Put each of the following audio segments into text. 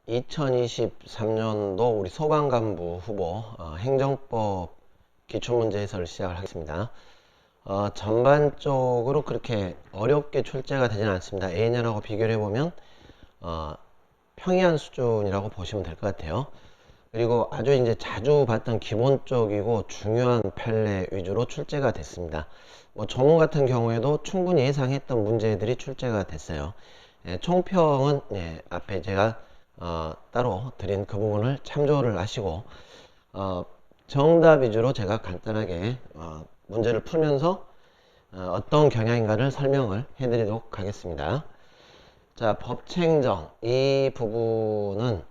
2023년도 우리 소방관부 후보 행정법 기출문제 해설을 시작을 하겠습니다. 전반적으로 그렇게 어렵게 출제가 되지는 않습니다. A년하고 비교를 해보면 평이한 수준이라고 보시면 될 것 같아요. 그리고 아주 이제 자주 봤던 기본적이고 중요한 판례 위주로 출제가 됐습니다. 뭐 조문 같은 경우에도 충분히 예상했던 문제들이 출제가 됐어요. 총평은 앞에 제가 따로 드린 그 부분을 참조를 하시고 정답 위주로 제가 간단하게 문제를 풀면서 어떤 경향인가를 설명을 해드리도록 하겠습니다. 자, 법체행정 이 부분은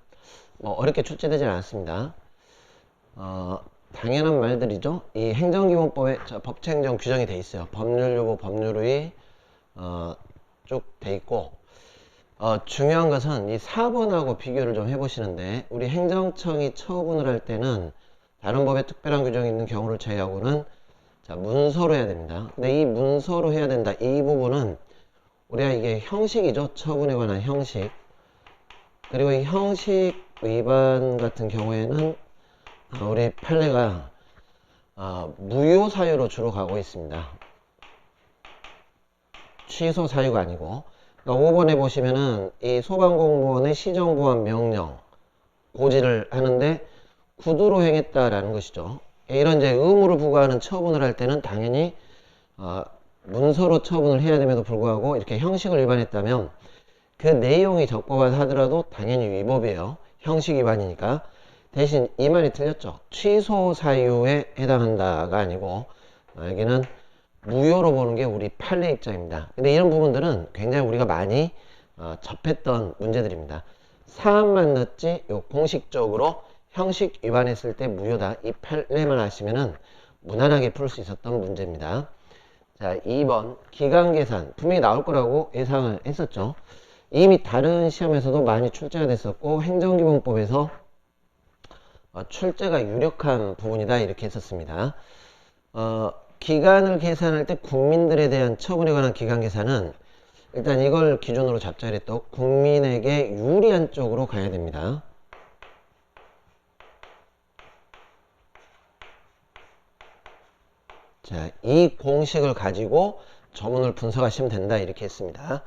뭐 어렵게 출제되지 않았습니다. 당연한 말들이죠. 이 행정기본법에 법체행정 규정이 돼 있어요. 법률유보, 법률의 쭉 돼 있고 중요한 것은 이 4번하고 비교를 좀 해보시는데 우리 행정청이 처분을 할 때는 다른 법에 특별한 규정이 있는 경우를 제외하고는 문서로 해야 됩니다. 근데 이 문서로 해야 된다. 이 부분은 우리가 이게 형식이죠. 처분에 관한 형식. 그리고 이 형식 위반 같은 경우에는 우리 판례가 무효 사유로 주로 가고 있습니다. 취소 사유가 아니고. 그러니까 5번에 보시면은 이 소방공무원의 시정보안 명령 고지를 하는데 구두로 행했다라는 것이죠. 이런 이제 의무를 부과하는 처분을 할 때는 당연히 문서로 처분을 해야 됨에도 불구하고 이렇게 형식을 위반했다면 그 내용이 적법하다 하더라도 당연히 위법이에요. 형식 위반이니까. 대신 이 말이 틀렸죠. 취소 사유에 해당한다가 아니고 여기는 무효로 보는 게 우리 판례 입장입니다. 근데 이런 부분들은 굉장히 우리가 많이 접했던 문제들입니다. 사안만 넣었지 공식적으로 형식 위반했을 때 무효다. 이 판례만 아시면은 무난하게 풀 수 있었던 문제입니다. 자, 2번 기간계산 분명히 나올 거라고 예상을 했었죠. 이미 다른 시험에서도 많이 출제가 됐었고 행정기본법에서 출제가 유력한 부분이다 이렇게 했었습니다. 기간을 계산할 때 국민들에 대한 처분에 관한 기간 계산은 일단 이걸 기준으로 잡자 그랬던 국민에게 유리한 쪽으로 가야 됩니다. 자, 이 공식을 가지고 조문을 분석하시면 된다 이렇게 했습니다.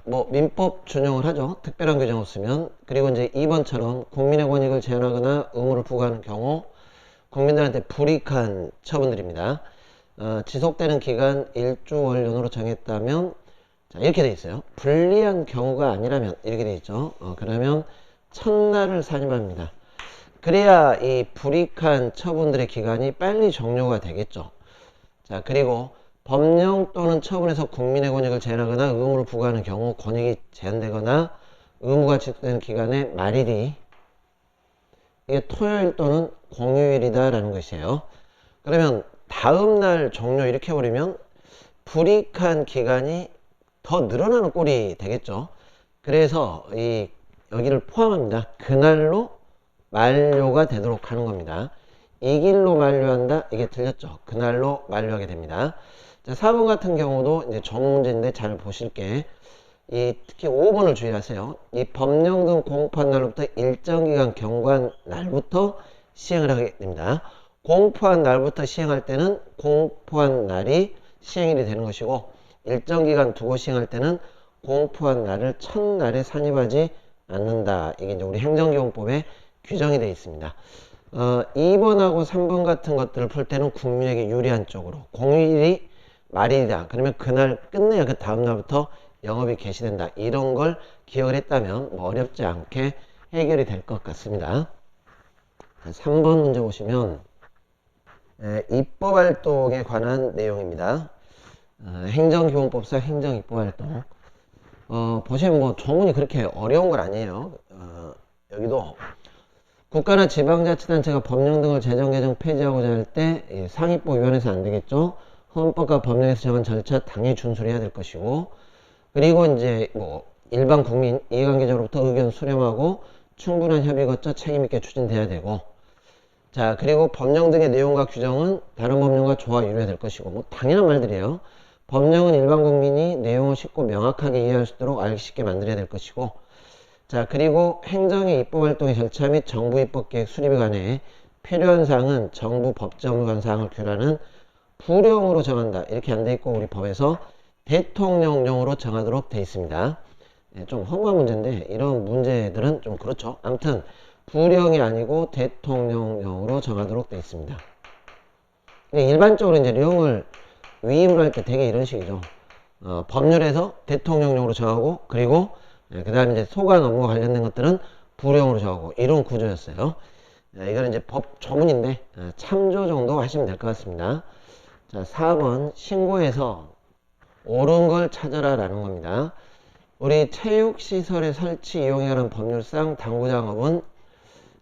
뭐 민법 준용을 하죠. 특별한 규정 없으면. 그리고 이제 2번처럼 국민의 권익을 제한하거나 의무를 부과하는 경우 국민들한테 불이익한 처분들입니다. 지속되는 기간 1주월연으로 정했다면 자, 이렇게 돼 있어요. 불리한 경우가 아니라면 이렇게 돼 있죠. 그러면 첫날을 산입합니다. 그래야 이 불이익한 처분들의 기간이 빨리 종료가 되겠죠. 자, 그리고 법령 또는 처분에서 국민의 권익을 제한하거나 의무를 부과하는 경우 권익이 제한되거나 의무가 지속되는 기간의 말일이 이게 토요일 또는 공휴일이다 라는 것이에요. 그러면 다음날 종료 이렇게 해버리면 불이익한 기간이 더 늘어나는 꼴이 되겠죠. 그래서 여기를 포함합니다. 그날로 만료가 되도록 하는 겁니다. 이 길로 만료한다? 이게 틀렸죠. 그날로 만료하게 됩니다. 자, 4번 같은 경우도 이제 조문 문제인데 잘 보실게. 특히 5번을 주의하세요. 이 법령 등 공포한 날로부터 일정 기간 경과한 날부터 시행을 하게 됩니다. 공포한 날부터 시행할 때는 공포한 날이 시행일이 되는 것이고 일정 기간 두고 시행할 때는 공포한 날을 첫날에 산입하지 않는다. 이게 이제 우리 행정기본법에 규정이 되어 있습니다. 2번하고 3번 같은 것들을 풀 때는 국민에게 유리한 쪽으로 공휴일이 말일이다. 그러면 그날 끝내야 그 다음날부터 영업이 개시된다. 이런 걸 기억을 했다면 뭐 어렵지 않게 해결이 될 것 같습니다. 3번 문제 보시면 입법활동에 관한 내용입니다. 행정기본법상 행정입법활동 보시면 뭐 조문이 그렇게 어려운 건 아니에요. 여기도 국가나 지방자치단체가 법령 등을 제정, 개정, 폐지하고자 할 때 상위법 위반해서 안 되겠죠. 헌법과 법령에서 정한 절차 당연히 준수해야 될 것이고 그리고 이제 뭐 일반 국민 이해관계자로부터 의견 수렴하고 충분한 협의 거쳐 책임있게 추진돼야 되고 자 그리고 법령 등의 내용과 규정은 다른 법령과 조화 유래야 될 것이고 뭐 당연한 말들이에요. 법령은 일반 국민이 내용을 쉽고 명확하게 이해할 수 있도록 알기 쉽게 만들어야 될 것이고 자, 그리고 행정의 입법활동의 절차 및 정부 입법계획 수립에 관해 필요한 사항은 정부 법제업무 관 사항을 규율하는 부령으로 정한다. 이렇게 안 돼 있고 우리 법에서 대통령령으로 정하도록 돼 있습니다. 네, 좀 허무한 문제인데 이런 문제들은 좀 그렇죠. 아무튼 부령이 아니고 대통령령으로 정하도록 돼 있습니다. 일반적으로 이제 령을 위임을 할 때 되게 이런 식이죠. 법률에서 대통령령으로 정하고 그리고 그 다음에 이제 소관 업무와 관련된 것들은 부령으로 정하고 이런 구조였어요. 이거는 이제 법 조문인데 참조 정도 하시면 될 것 같습니다. 자, 4번 신고해서 옳은 걸 찾아라 라는 겁니다. 우리 체육시설의 설치 이용에 관한 법률상 당구장업은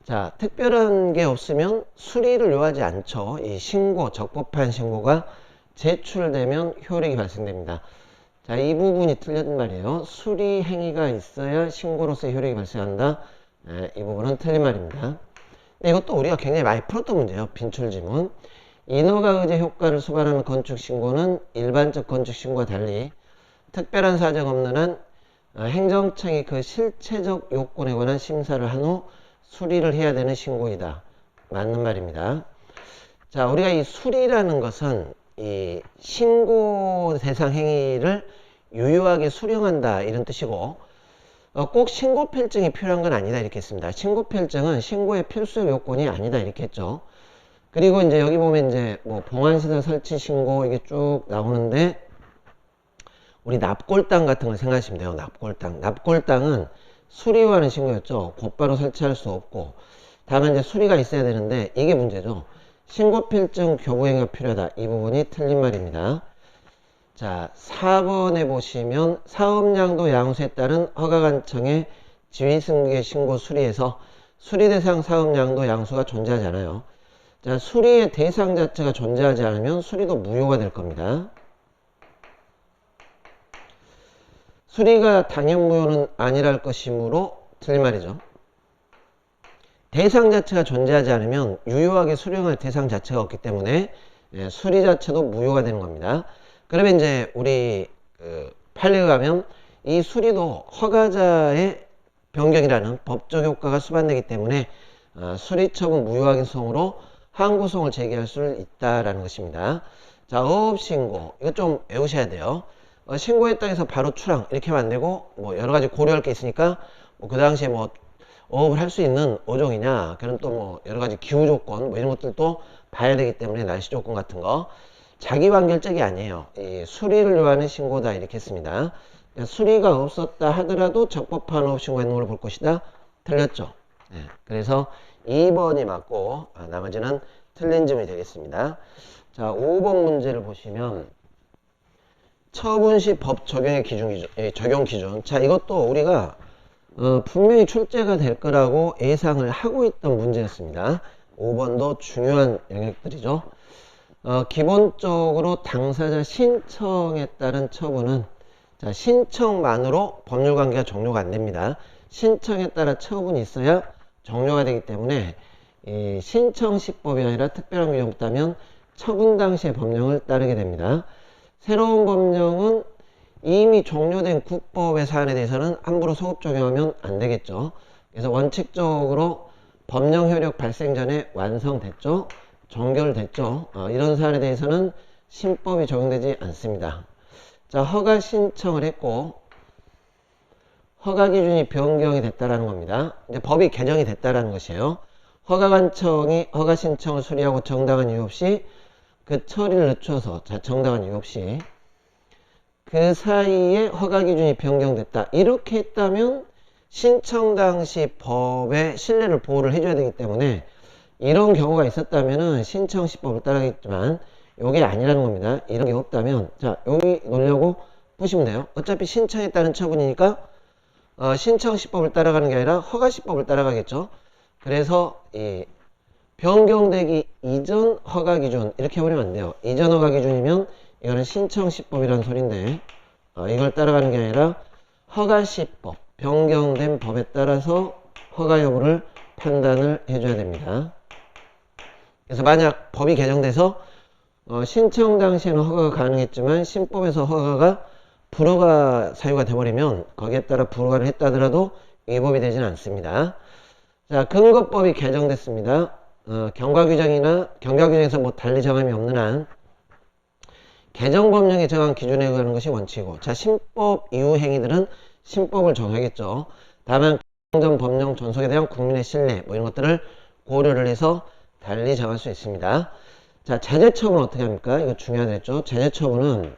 자, 특별한 게 없으면 수리를 요하지 않죠. 이 신고, 적법한 신고가 제출되면 효력이 발생됩니다. 자, 이 부분이 틀린 말이에요. 수리 행위가 있어야 신고로서 효력이 발생한다. 이 부분은 틀린 말입니다. 이것도 우리가 굉장히 많이 풀었던 문제예요. 빈출지문. 인허가 의제 효과를 수반하는 건축신고는 일반적 건축신고와 달리 특별한 사정 없는 한 행정청이 그 실체적 요건에 관한 심사를 한 후 수리를 해야 되는 신고이다. 맞는 말입니다. 자, 우리가 이 수리라는 것은 이 신고 대상 행위를 유효하게 수령한다 이런 뜻이고 꼭 신고 필증이 필요한 건 아니다 이렇게 했습니다. 신고 필증은 신고의 필수 요건이 아니다 이렇게 했죠. 그리고 이제 여기 보면 이제 뭐 봉안시설 설치 신고 이게 쭉 나오는데 우리 납골당 같은 걸 생각하시면 돼요. 납골당. 납골당은 수리요하는 신고였죠. 곧바로 설치할 수 없고 다만 이제 수리가 있어야 되는데 이게 문제죠. 신고 필증 교부행위가 필요하다. 이 부분이 틀린 말입니다. 자, 4번에 보시면 사업량도 양수에 따른 허가관청의 지휘승계 신고 수리에서 수리 대상 사업량도 양수가 존재하지 않아요. 자, 수리의 대상 자체가 존재하지 않으면 수리도 무효가 될 겁니다. 수리가 당연무효는 아니랄 것이므로 틀린 말이죠. 대상 자체가 존재하지 않으면 유효하게 수령할 대상 자체가 없기 때문에 수리 자체도 무효가 되는 겁니다. 그러면 이제 우리 판례에 가면 이 수리도 허가자의 변경이라는 법적 효과가 수반되기 때문에 수리처분 무효하게 소송으로 항고소송을 제기할 수 있다라는 것입니다. 자, 어업신고 이거 좀 외우셔야 돼요. 신고했다 해서 바로 출항 이렇게 하면 안 되고 뭐 여러 가지 고려할 게 있으니까 뭐 그 당시에 뭐 어업을 할 수 있는 어종이냐 그런 또 뭐 여러 가지 기후 조건 뭐 이런 것들도 봐야 되기 때문에 날씨 조건 같은 거 자기완결적이 아니에요. 이 수리를 요하는 신고다 이렇게 했습니다. 그러니까 수리가 없었다 하더라도 적법한 어업 신고했는 걸로 볼 것이다. 틀렸죠. 네, 그래서 2번이 맞고 나머지는 틀린 점이 되겠습니다. 자, 5번 문제를 보시면 처분 시 법 적용의 적용 기준. 자, 이것도 우리가 분명히 출제가 될 거라고 예상을 하고 있던 문제였습니다. 5번도 중요한 영역들이죠. 기본적으로 당사자 신청에 따른 처분은 자, 신청만으로 법률관계가 종료가 안 됩니다. 신청에 따라 처분이 있어야 종료가 되기 때문에 이 신청시법이 아니라 특별한 규정이 없다면 처분 당시의 법령을 따르게 됩니다. 새로운 법령은 이미 종료된 국법의 사안에 대해서는 함부로 소급 적용하면 안 되겠죠. 그래서 원칙적으로 법령 효력 발생 전에 완성됐죠. 종결됐죠. 이런 사안에 대해서는 신법이 적용되지 않습니다. 자, 허가 신청을 했고 허가 기준이 변경이 됐다라는 겁니다. 이제 법이 개정이 됐다라는 것이에요. 허가관청이 허가 신청을 수리하고 정당한 이유 없이 그 처리를 늦춰서 자, 정당한 이유 없이 그 사이에 허가 기준이 변경됐다. 이렇게 했다면 신청 당시 법의 신뢰를 보호를 해줘야 되기 때문에 이런 경우가 있었다면 신청시법을 따르겠지만 이게 아니라는 겁니다. 이런 게 없다면 자, 여기 놓으려고 보시면 돼요. 어차피 신청에 따른 처분이니까 신청시법을 따라가는 게 아니라 허가시법을 따라가겠죠. 그래서 이 변경되기 이전 허가 기준 이렇게 해버리면 안 돼요. 이전 허가 기준이면 이거는 신청시법이라는 소리인데 이걸 따라가는 게 아니라 허가시법 변경된 법에 따라서 허가 여부를 판단을 해줘야 됩니다. 그래서 만약 법이 개정돼서 신청 당시에는 허가가 가능했지만 신법에서 허가가 불허가 사유가 돼버리면 거기에 따라 불허가를 했다 하더라도 위법이 되지는 않습니다. 자, 근거법이 개정됐습니다. 경과규정이나 경과규정에서 뭐 달리 정함이 없는 한 개정법령에 정한 기준에 의하는 것이 원칙이고, 자, 신법 이후 행위들은 신법을 정하겠죠. 다만 전 법령 존속에 대한 국민의 신뢰 뭐 이런 것들을 고려를 해서 달리 정할 수 있습니다. 자, 제재처분은 어떻게 합니까? 이거 중요하겠죠. 제재처분은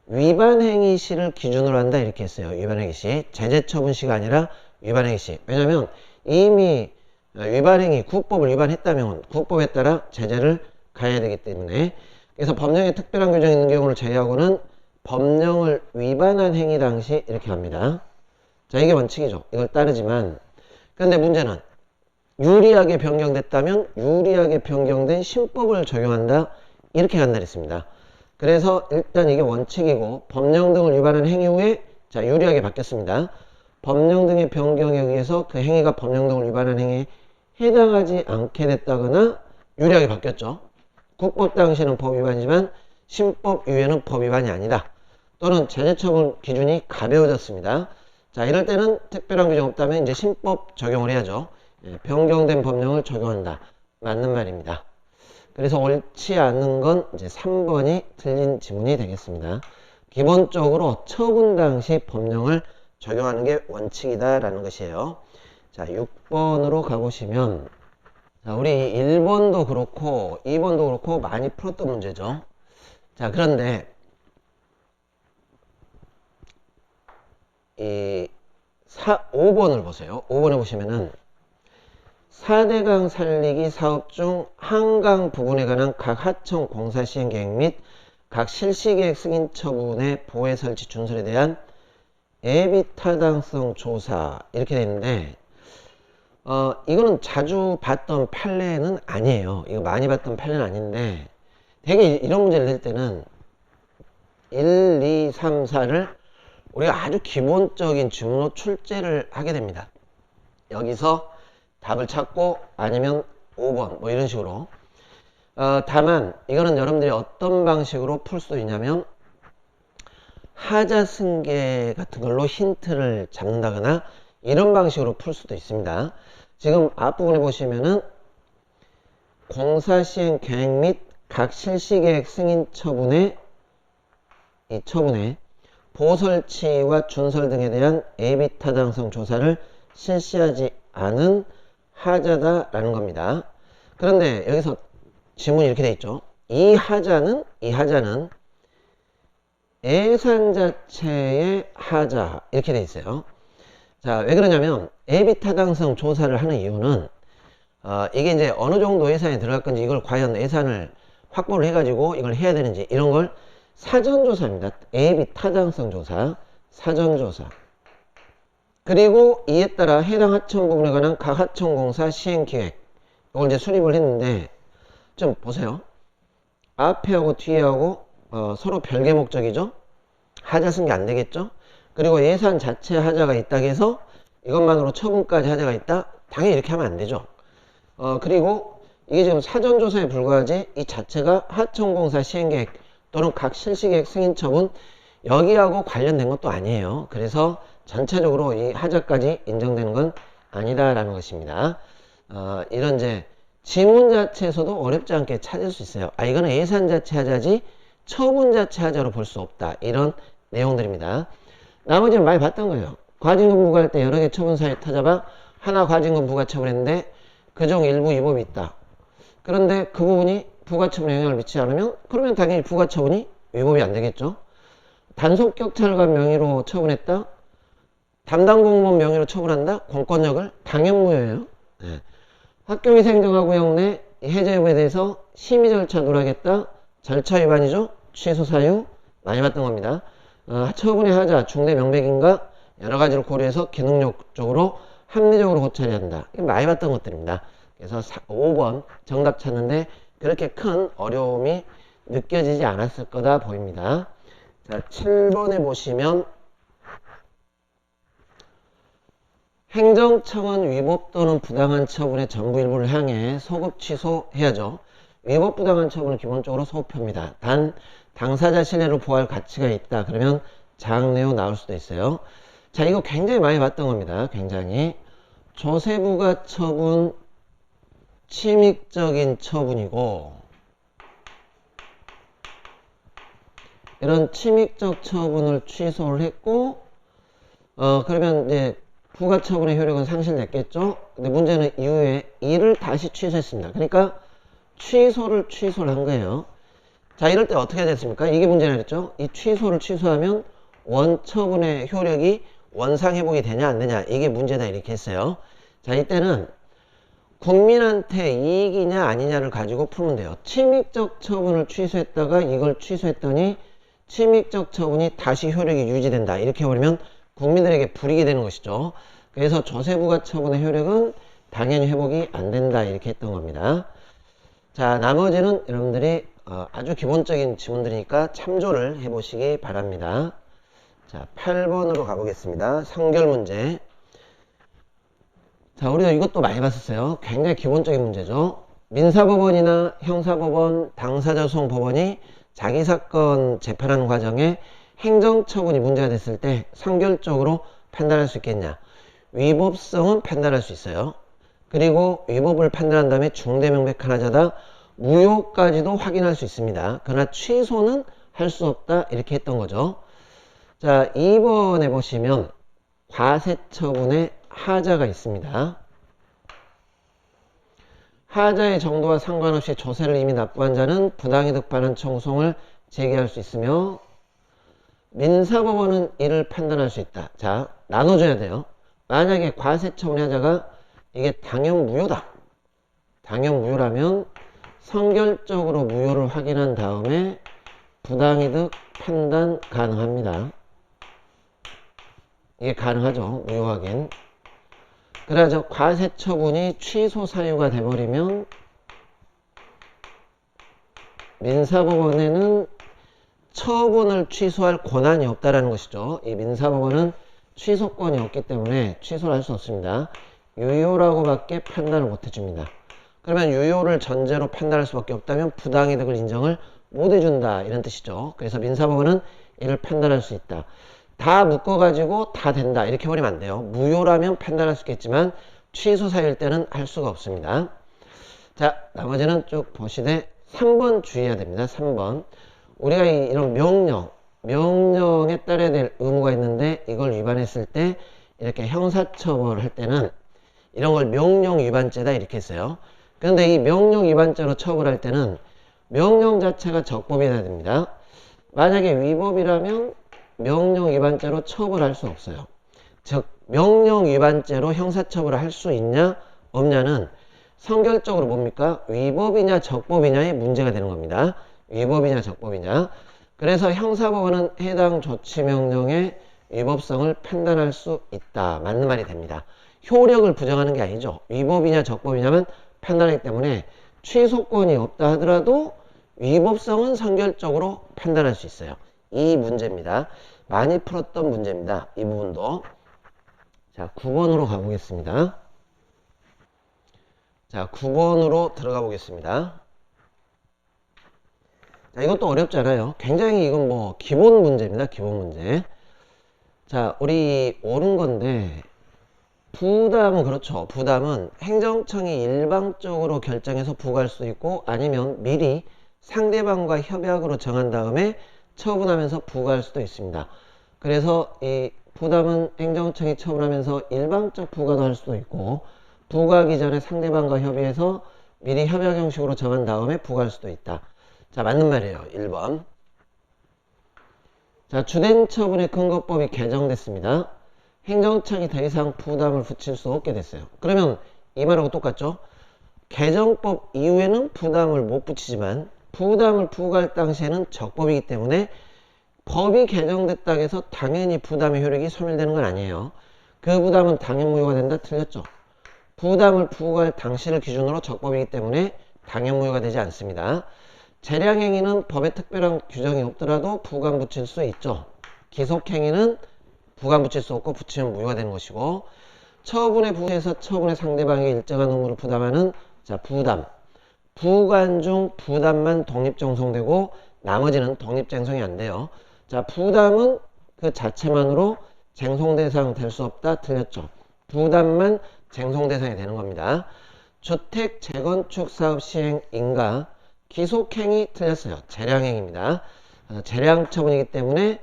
위반행위 시를 기준으로 한다 이렇게 했어요. 위반행위 시. 제재처분 시가 아니라 위반행위 시. 왜냐면 이미 위반행위, 구법을 위반했다면 구법에 따라 제재를 가해야 되기 때문에, 그래서 법령에 특별한 규정이 있는 경우를 제외하고는 법령을 위반한 행위 당시 이렇게 합니다. 자, 이게 원칙이죠. 이걸 따르지만, 그런데 문제는 유리하게 변경됐다면 유리하게 변경된 신법을 적용한다 이렇게 간다 했습니다. 그래서 일단 이게 원칙이고, 법령 등을 위반한 행위 후에 자, 유리하게 바뀌었습니다. 법령 등의 변경에 의해서 그 행위가 법령 등을 위반한 행위에 해당하지 않게 됐다거나 유리하게 바뀌었죠. 국법 당시는 법 위반이지만 신법 이후에는 법 위반이 아니다. 또는 제재처분 기준이 가벼워졌습니다. 자, 이럴 때는 특별한 규정 없다면 이제 신법 적용을 해야죠. 변경된 법령을 적용한다. 맞는 말입니다. 그래서 옳지 않은 건 이제 3번이 틀린 지문이 되겠습니다. 기본적으로 처분 당시 법령을 적용하는 게 원칙이다라는 것이에요. 자, 6번으로 가보시면, 자, 우리 1번도 그렇고 2번도 그렇고 많이 풀었던 문제죠. 자, 그런데 이 5번을 보세요. 5번에 보시면은 4대강 살리기 사업 중 한강 부분에 관한 각 하청 공사 시행 계획 및 각 실시 계획 승인 처분의 보혜 설치 준설에 대한 예비 타당성 조사 이렇게 되어 있는데, 이거는 자주 봤던 판례는 아니에요. 이거 많이 봤던 판례는 아닌데, 되게 이런 문제를 낼 때는 1, 2, 3, 4를 우리가 아주 기본적인 지문으로 출제를 하게 됩니다. 여기서 답을 찾고 아니면 5번 뭐 이런 식으로. 다만 이거는 여러분들이 어떤 방식으로 풀 수 있냐면 하자승계 같은 걸로 힌트를 잡는다거나 이런 방식으로 풀 수도 있습니다. 지금 앞부분에 보시면은 공사시행 계획 및 각 실시계획 승인 처분의 이 처분에 보설치와 준설 등에 대한 예비타당성 조사를 실시하지 않은 하자다라는 겁니다. 그런데 여기서 지문이 이렇게 돼 있죠. 이 하자는 예산 자체의 하자 이렇게 돼 있어요. 자, 왜 그러냐면 예비타당성 조사를 하는 이유는 이게 이제 어느 정도 예산이 들어갈 건지, 이걸 과연 예산을 확보를 해가지고 이걸 해야 되는지 이런 걸 사전조사입니다. 예비타당성 조사, 사전조사. 그리고 이에 따라 해당 하청 부분에 관한 각 하청공사 시행기획 이걸 이제 수립을 했는데, 좀 보세요. 앞에하고 뒤에하고 서로 별개 목적이죠. 하자 쓴 게 안 되겠죠. 그리고 예산 자체 하자가 있다고 해서 이것만으로 처분까지 하자가 있다? 당연히 이렇게 하면 안 되죠. 그리고 이게 지금 사전조사에 불과하지 이 자체가 하청공사 시행계획 또는 각 실시계획 승인처분 여기하고 관련된 것도 아니에요. 그래서 전체적으로 이 하자까지 인정되는 건 아니다라는 것입니다. 이런 이제 지문 자체에서도 어렵지 않게 찾을 수 있어요. 이거는 예산 자체 하자지 처분 자체 하자로 볼 수 없다. 이런 내용들입니다. 나머지는 많이 봤던 거예요. 과징금 부과할 때 여러 개 처분 사유 찾아봐. 하나 과징금 부과 처분했는데 그중 일부 위법이 있다. 그런데 그 부분이 부과처분에 영향을 미치지 않으면 그러면 당연히 부과처분이 위법이 안 되겠죠. 단속 격찰관 명의로 처분했다. 담당 공무원 명의로 처분한다. 공권력을 당연 무효예요. 네. 학교위생정화구역 내 해제 여부에 대해서 심의 절차 누락했다. 절차 위반이죠. 취소 사유 많이 봤던 겁니다. 처분의 하자 중대 명백인가 여러 가지를 고려해서 기능적으로 합리적으로 고찰해야 한다. 많이 봤던 것들입니다. 그래서 5번 정답 찾는데 그렇게 큰 어려움이 느껴지지 않았을 거다 보입니다. 자, 7번에 보시면 행정청은 위법 또는 부당한 처분의 전부 일부를 향해 소급 취소해야죠. 위법 부당한 처분은 기본적으로 소급합니다. 단 당사자 신뢰를 보호할 가치가 있다. 그러면 장내용 나올 수도 있어요. 자, 이거 굉장히 많이 봤던 겁니다. 굉장히. 조세부가 처분, 침익적인 처분이고, 이런 침익적 처분을 취소를 했고, 그러면 이제 부가처분의 효력은 상실됐겠죠? 근데 문제는 이후에 이를 다시 취소했습니다. 그러니까 취소를 한 거예요. 자, 이럴 때 어떻게 해야 됐습니까? 이게 문제라 그랬죠? 이 취소를 취소하면 원처분의 효력이 원상회복이 되냐 안 되냐, 이게 문제다 이렇게 했어요. 자, 이때는 국민한테 이익이냐 아니냐를 가지고 풀면 돼요. 침익적 처분을 취소했다가 이걸 취소했더니 침익적 처분이 다시 효력이 유지된다 이렇게 해버리면 국민들에게 불이익이 되는 것이죠. 그래서 조세부가 처분의 효력은 당연히 회복이 안 된다 이렇게 했던 겁니다. 자, 나머지는 여러분들이 아주 기본적인 지문들이니까 참조를 해보시기 바랍니다. 자, 8번으로 가보겠습니다. 성결 문제. 자, 우리가 이것도 많이 봤었어요. 굉장히 기본적인 문제죠. 민사법원이나 형사법원, 당사자 소송법원이 자기 사건 재판하는 과정에 행정처분이 문제가 됐을 때 선결적으로 판단할 수 있겠냐. 위법성은 판단할 수 있어요. 그리고 위법을 판단한 다음에 중대명백한 하자다, 무효까지도 확인할 수 있습니다. 그러나 취소는 할 수 없다 이렇게 했던 거죠. 자, 2번에 보시면 과세처분의 하자가 있습니다. 하자의 정도와 상관없이 조세를 이미 납부한 자는 부당이득 반환 청구송을 제기할 수 있으며 민사법원은 이를 판단할 수 있다. 자, 나눠줘야 돼요. 만약에 과세처분의 하자가 이게 당연무효다. 당연무효라면 선결적으로 무효를 확인한 다음에 부당이득 판단 가능합니다. 이게 가능하죠. 무효 확인. 그래서 과세처분이 취소 사유가 돼버리면 민사법원에는 처분을 취소할 권한이 없다라는 것이죠. 이 민사법원은 취소권이 없기 때문에 취소를 할 수 없습니다. 유효라고 밖에 판단을 못 해줍니다. 그러면 유효를 전제로 판단할 수밖에 없다면 부당이득을 인정을 못 해준다 이런 뜻이죠. 그래서 민사법원은 이를 판단할 수 있다. 다 묶어가지고 다 된다 이렇게 버리면 안 돼요. 무효라면 판단할 수 있겠지만 취소 사유일 때는 할 수가 없습니다. 자, 나머지는 쭉 보시되 3번 주의해야 됩니다. 3번. 우리가 이런 명령에 따라야 될 의무가 있는데 이걸 위반했을 때 이렇게 형사처벌을 할 때는 이런 걸 명령 위반죄다 이렇게 했어요. 그런데 이 명령 위반죄로 처벌할 때는 명령 자체가 적법이어야 됩니다. 만약에 위법이라면 명령 위반죄로 처벌할 수 없어요. 즉 명령 위반죄로 형사처벌을 할 수 있냐 없냐는 선결적으로 뭡니까? 위법이냐 적법이냐의 문제가 되는 겁니다. 위법이냐 적법이냐. 그래서 형사법원은 해당 조치명령의 위법성을 판단할 수 있다. 맞는 말이 됩니다. 효력을 부정하는 게 아니죠. 위법이냐 적법이냐면 판단하기 때문에 취소권이 없다 하더라도 위법성은 선결적으로 판단할 수 있어요. 이 문제입니다. 많이 풀었던 문제입니다. 이 부분도. 자, 9번으로 가보겠습니다. 자, 9번으로 들어가 보겠습니다. 자, 이것도 어렵지 않아요. 굉장히 이건 뭐 기본 문제입니다. 기본 문제. 자, 우리 옳은 건데 부담은 그렇죠. 부담은 행정청이 일방적으로 결정해서 부과할 수도 있고 아니면 미리 상대방과 협약으로 정한 다음에 처분하면서 부과할 수도 있습니다. 그래서 이 부담은 행정청이 처분하면서 일방적 부과도 할 수도 있고 부과하기 전에 상대방과 협의해서 미리 협약 형식으로 정한 다음에 부과할 수도 있다. 자, 맞는 말이에요. 1번. 자, 주된 처분의 근거법이 개정됐습니다. 행정청이 더 이상 부담을 붙일 수 없게 됐어요. 그러면 이 말하고 똑같죠? 개정법 이후에는 부담을 못 붙이지만 부담을 부과할 당시에는 적법이기 때문에 법이 개정됐다고 해서 당연히 부담의 효력이 소멸되는 건 아니에요. 그 부담은 당연무효가 된다? 틀렸죠? 부담을 부과할 당시를 기준으로 적법이기 때문에 당연무효가 되지 않습니다. 재량행위는 법에 특별한 규정이 없더라도 부감 붙일 수 있죠. 기속행위는 부감 붙일 수 없고 붙이면 무효가 되는 것이고 처분에 부해서 처분의 상대방에게 일정한 의무를 부담하는 자 부담. 부관 중 부담만 독립정성되고 나머지는 독립정성이 안 돼요. 자 부담은 그 자체만으로 쟁송 대상 될 수 없다. 틀렸죠. 부담만 쟁송 대상이 되는 겁니다. 주택 재건축 사업 시행 인가 기속행위 틀렸어요. 재량행위입니다. 재량 처분이기 때문에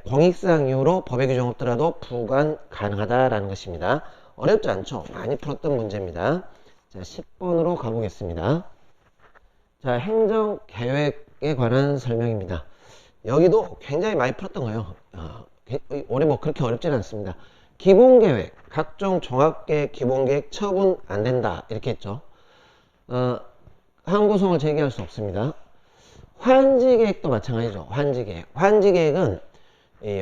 공익사항 이후로 법의 규정 없더라도 부관 가능하다라는 것입니다. 어렵지 않죠? 많이 풀었던 문제입니다. 자, 10번으로 가보겠습니다. 자, 행정계획에 관한 설명입니다. 여기도 굉장히 많이 풀었던 거예요. 올해 뭐 그렇게 어렵지는 않습니다. 기본계획, 각종 종합계획, 기본계획 처분 안 된다. 이렇게 했죠. 항고성을 제기할 수 없습니다. 환지계획도 마찬가지죠. 환지계획. 환지계획은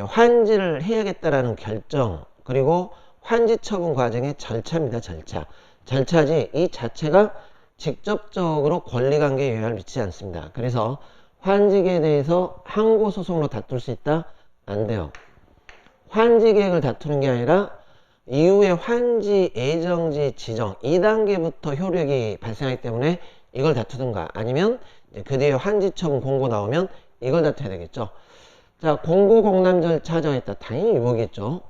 환지를 해야겠다라는 결정, 그리고 환지 처분 과정의 절차입니다. 절차지 이 자체가 직접적으로 권리관계에 영향을 미치지 않습니다. 그래서 환지계에 대해서 항고소송으로 다툴 수 있다? 안 돼요. 환지계획을 다투는 게 아니라 이후에 환지 예정지 지정 2단계부터 효력이 발생하기 때문에 이걸 다투든가 아니면 그 뒤에 환지 처분 공고 나오면 이걸 다투어야 되겠죠. 자, 공고 공람 절차 정했다. 당연히 이거겠죠.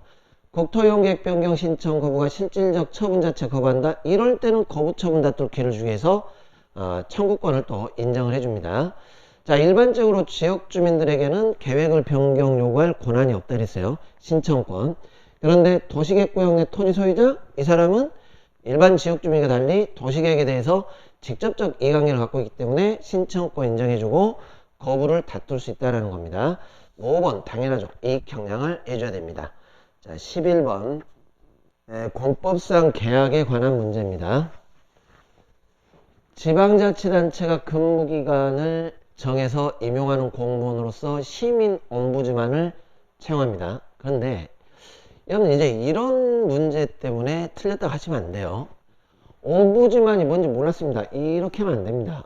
국토이용계획 변경 신청 거부가 실질적 처분 자체 거부한다. 이럴 때는 거부 처분 다툴 기회를 주기 위해서 청구권을 또 인정을 해줍니다. 자, 일반적으로 지역 주민들에게는 계획을 변경 요구할 권한이 없다 그랬어요. 신청권. 그런데 도시계획구역 내 토지 소유자, 이 사람은 일반 지역 주민과 달리 도시계획에 대해서 직접적 이해관계를 갖고 있기 때문에 신청권 인정해주고 거부를 다툴 수 있다는 겁니다. 5번 당연하죠. 이익형량을 해줘야 됩니다. 자, 11번 공법상 계약에 관한 문제입니다. 지방자치단체가 근무기간을 정해서 임용하는 공무원으로서 시민 옴부즈만을 채용합니다. 그런데 여러분 이제 이런 문제 때문에 틀렸다고 하시면 안 돼요. 옴부즈만이 뭔지 몰랐습니다. 이렇게 하면 안 됩니다.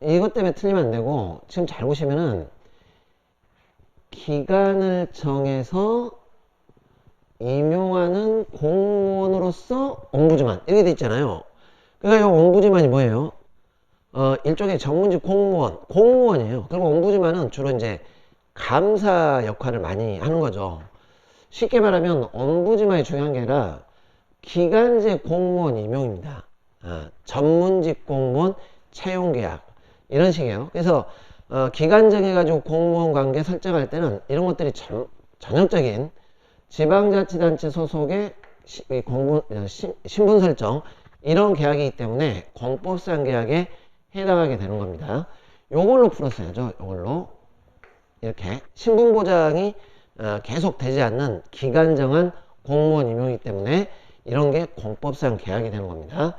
이것 때문에 틀리면 안 되고, 지금 잘 보시면은 기간을 정해서 임용하는 공무원으로서 옴부즈만 이렇게 돼 있잖아요. 그러니까 이 옴부즈만이 뭐예요? 일종의 전문직 공무원이에요. 그리고 옴부즈만은 주로 이제 감사 역할을 많이 하는 거죠. 쉽게 말하면 옴부즈만이 중요한 게 아니라 기간제 공무원 임용입니다. 전문직 공무원 채용계약 이런 식이에요. 그래서 기간 정해가지고 공무원 관계 설정할 때는 이런 것들이 전형적인 지방자치단체 소속의 신분 설정 이런 계약이기 때문에 공법상 계약에 해당하게 되는 겁니다. 요걸로 풀었어야죠. 요걸로 이렇게 신분 보장이 계속 되지 않는 기간 정한 공무원 임용이기 때문에 이런 게 공법상 계약이 되는 겁니다.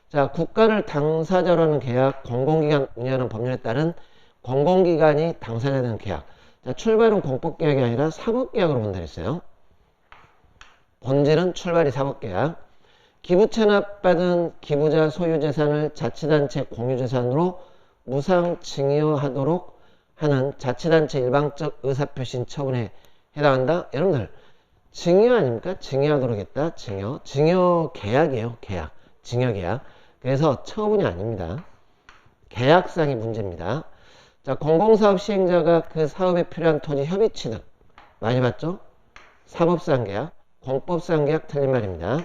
자, 국가를 당사자로 하는 계약, 공공기관 운영하는 법률에 따른 공공기관이 당사자 되는 계약. 자, 출발은 공법계약이 아니라 사법계약으로 본다 했어요. 본질은 출발이 사법계약. 기부 체납받은 기부자 소유재산을 자치단체 공유재산으로 무상 증여하도록 하는 자치단체 일방적 의사표시 처분에 해당한다. 여러분들 증여 아닙니까? 증여하도록 했다. 증여 계약이에요. 계약. 증여 계약. 그래서 처분이 아닙니다. 계약상의 문제입니다. 자, 공공사업 시행자가 그 사업에 필요한 토지 협의 취득 많이 봤죠? 사법상 계약, 공법상 계약 틀린 말입니다.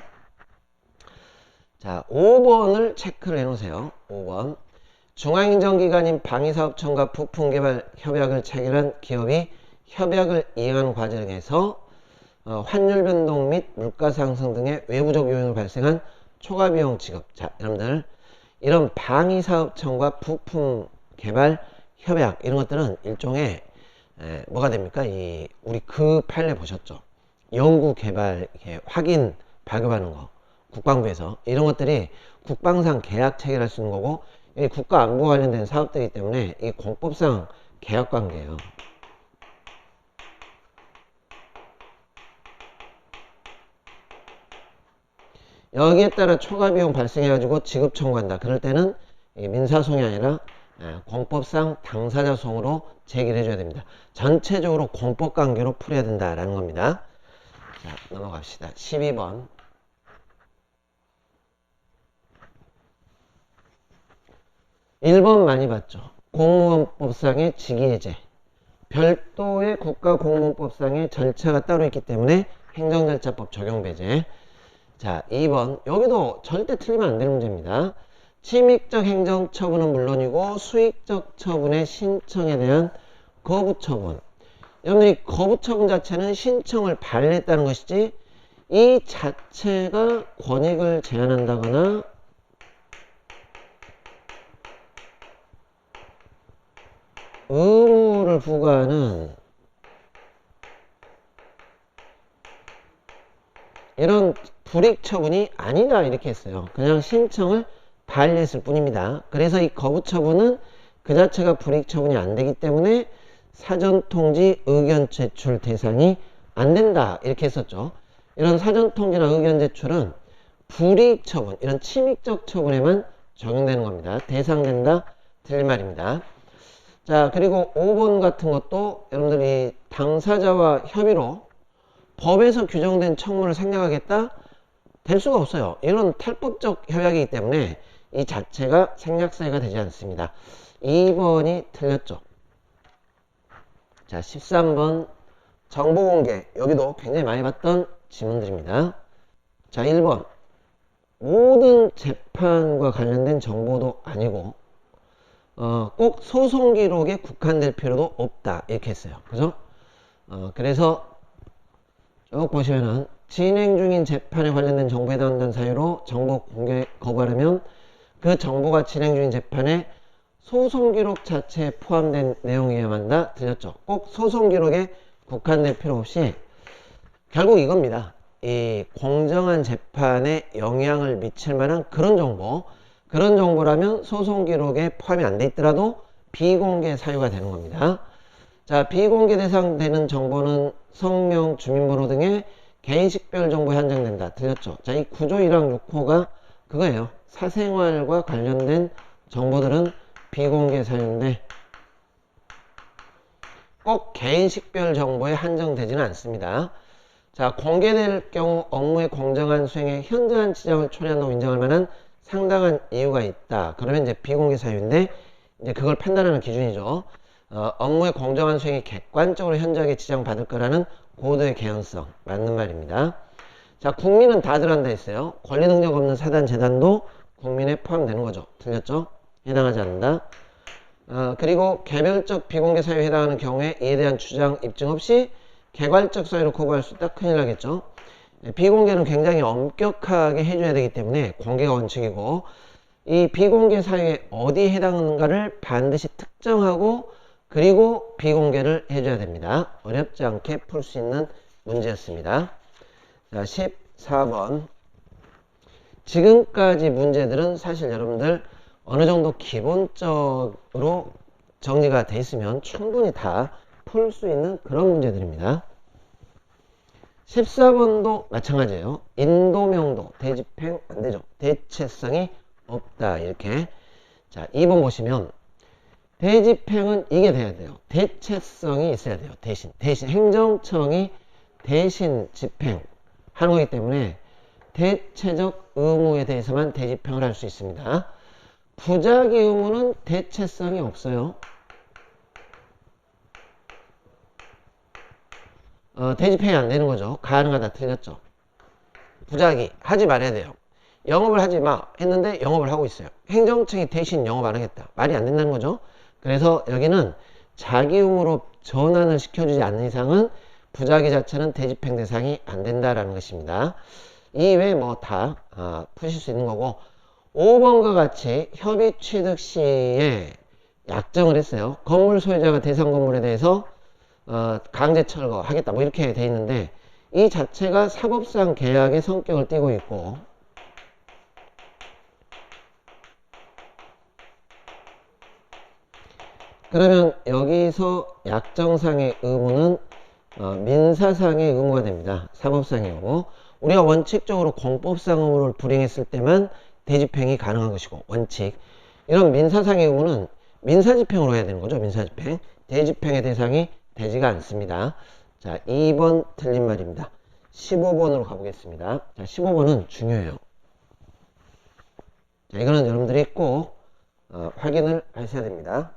자, 5번을 체크를 해놓으세요. 5번. 중앙행정기관인 방위사업청과 부품개발 협약을 체결한 기업이 협약을 이행하는 과정에서 환율 변동 및 물가 상승 등의 외부적 요인으로 발생한 초과비용 지급. 자, 여러분들 이런 방위사업청과 부품개발 협약 이런 것들은 일종의 뭐가 됩니까? 우리 그 판례 보셨죠? 연구개발 확인 발급하는 거 국방부에서 이런 것들이 국방상 계약 체결할 수 있는 거고 이 국가 안보 관련된 사업들이기 때문에 이 공법상 계약 관계예요. 여기에 따라 초과 비용 발생해가지고 지급 청구한다. 그럴 때는 민사소송이 아니라 공법상 당사자 소송으로 제기를 해줘야 됩니다. 전체적으로 공법 관계로 풀어야 된다라는 겁니다. 자, 넘어갑시다. 12번. 1번 많이 봤죠. 공무원법상의 직위해제. 별도의 국가공무원법상의 절차가 따로 있기 때문에 행정절차법 적용 배제. 자, 2번. 여기도 절대 틀리면 안 되는 문제입니다. 침익적 행정처분은 물론이고 수익적 처분의 신청에 대한 거부처분. 여러분들이 거부처분 자체는 신청을 반려했다는 것이지 이 자체가 권익을 제한한다거나 의무를 부과하는 이런 불이익 처분이 아니다 이렇게 했어요. 그냥 신청을 반려했을 뿐입니다. 그래서 이 거부 처분은 그 자체가 불이익 처분이 안 되기 때문에 사전 통지 의견 제출 대상이 안 된다 이렇게 했었죠. 이런 사전 통지나 의견 제출은 불이익 처분, 이런 침익적 처분에만 적용되는 겁니다. 대상된다 틀린 말입니다. 자, 그리고 5번 같은 것도 여러분들이 당사자와 협의로 법에서 규정된 청문을 생략하겠다? 될 수가 없어요. 이런 탈법적 협약이기 때문에 이 자체가 생략사유가 되지 않습니다. 2번이 틀렸죠. 자, 13번 정보공개. 여기도 굉장히 많이 봤던 지문들입니다. 자, 1번 모든 재판과 관련된 정보도 아니고 꼭 소송 기록에 국한될 필요도 없다 이렇게 했어요. 그죠? 그래서 쭉 보시면은 진행 중인 재판에 관련된 정보에 해당하는 사유로 정보 공개 거부하려면 그 정보가 진행 중인 재판에 소송 기록 자체에 포함된 내용이어야만 한다. 들렸죠? 꼭 소송 기록에 국한될 필요 없이 결국 이겁니다. 이 공정한 재판에 영향을 미칠 만한 그런 정보라면 소송 기록에 포함이 안 돼 있더라도 비공개 사유가 되는 겁니다. 자, 비공개 대상 되는 정보는 성명, 주민번호 등의 개인식별 정보에 한정된다. 들렸죠? 자, 이 9조 1항 6호가 그거예요. 사생활과 관련된 정보들은 비공개 사유인데 꼭 개인식별 정보에 한정되지는 않습니다. 자, 공개될 경우 업무의 공정한 수행에 현저한 지장을 초래한다고 인정할 만한 상당한 이유가 있다. 그러면 이제 비공개 사유인데 이제 그걸 판단하는 기준이죠. 업무의 공정한 수행이 객관적으로 현저하게 지장받을 거라는 고도의 개연성. 맞는 말입니다. 자, 국민은 다 들어간다 했어요. 권리 능력 없는 사단, 재단도 국민에 포함되는 거죠. 틀렸죠? 해당하지 않는다. 그리고 개별적 비공개 사유에 해당하는 경우에 이에 대한 주장, 입증 없이 개괄적 사유로 거부할 수 있다. 큰일 나겠죠. 비공개는 굉장히 엄격하게 해줘야 되기 때문에 공개가 원칙이고 이 비공개 사유에 어디에 해당하는가를 반드시 특정하고 그리고 비공개를 해줘야 됩니다. 어렵지 않게 풀 수 있는 문제였습니다. 자, 14번. 지금까지 문제들은 사실 여러분들 어느 정도 기본적으로 정리가 돼 있으면 충분히 다 풀 수 있는 그런 문제들입니다. 14번도 마찬가지예요. 인도명도 대집행 안 되죠. 대체성이 없다 이렇게. 자, 2번 보시면 대집행은 이게 돼야 돼요. 대체성이 있어야 돼요. 대신 행정청이 대신 집행하는 거기 때문에 대체적 의무에 대해서만 대집행을 할 수 있습니다. 부작위 의무는 대체성이 없어요. 대집행이 안 되는 거죠. 가능하다 틀렸죠. 부작위 하지 말아야 돼요. 영업을 하지 마 했는데 영업을 하고 있어요. 행정청이 대신 영업 안 하겠다. 말이 안 된다는 거죠. 그래서 여기는 자기 의무로 전환을 시켜주지 않는 이상은 부작위 자체는 대집행 대상이 안 된다라는 것입니다. 이외에 뭐 다 푸실 수 있는 거고 5번과 같이 협의 취득 시에 약정을 했어요. 건물 소유자가 대상 건물에 대해서 강제 철거하겠다 뭐 이렇게 돼 있는데 이 자체가 사법상 계약의 성격을 띠고 있고 그러면 여기서 약정상의 의무는 민사상의 의무가 됩니다. 사법상의 의무. 우리가 원칙적으로 공법상 의무를 불이행했을 때만 대집행이 가능한 것이고 원칙. 이런 민사상의 의무는 민사집행으로 해야 되는 거죠. 민사집행. 대집행의 대상이 되지가 않습니다. 자, 2번 틀린 말입니다. 15번으로 가보겠습니다. 자, 15번은 중요해요. 자, 이거는 여러분들이 꼭 확인을 하셔야 됩니다.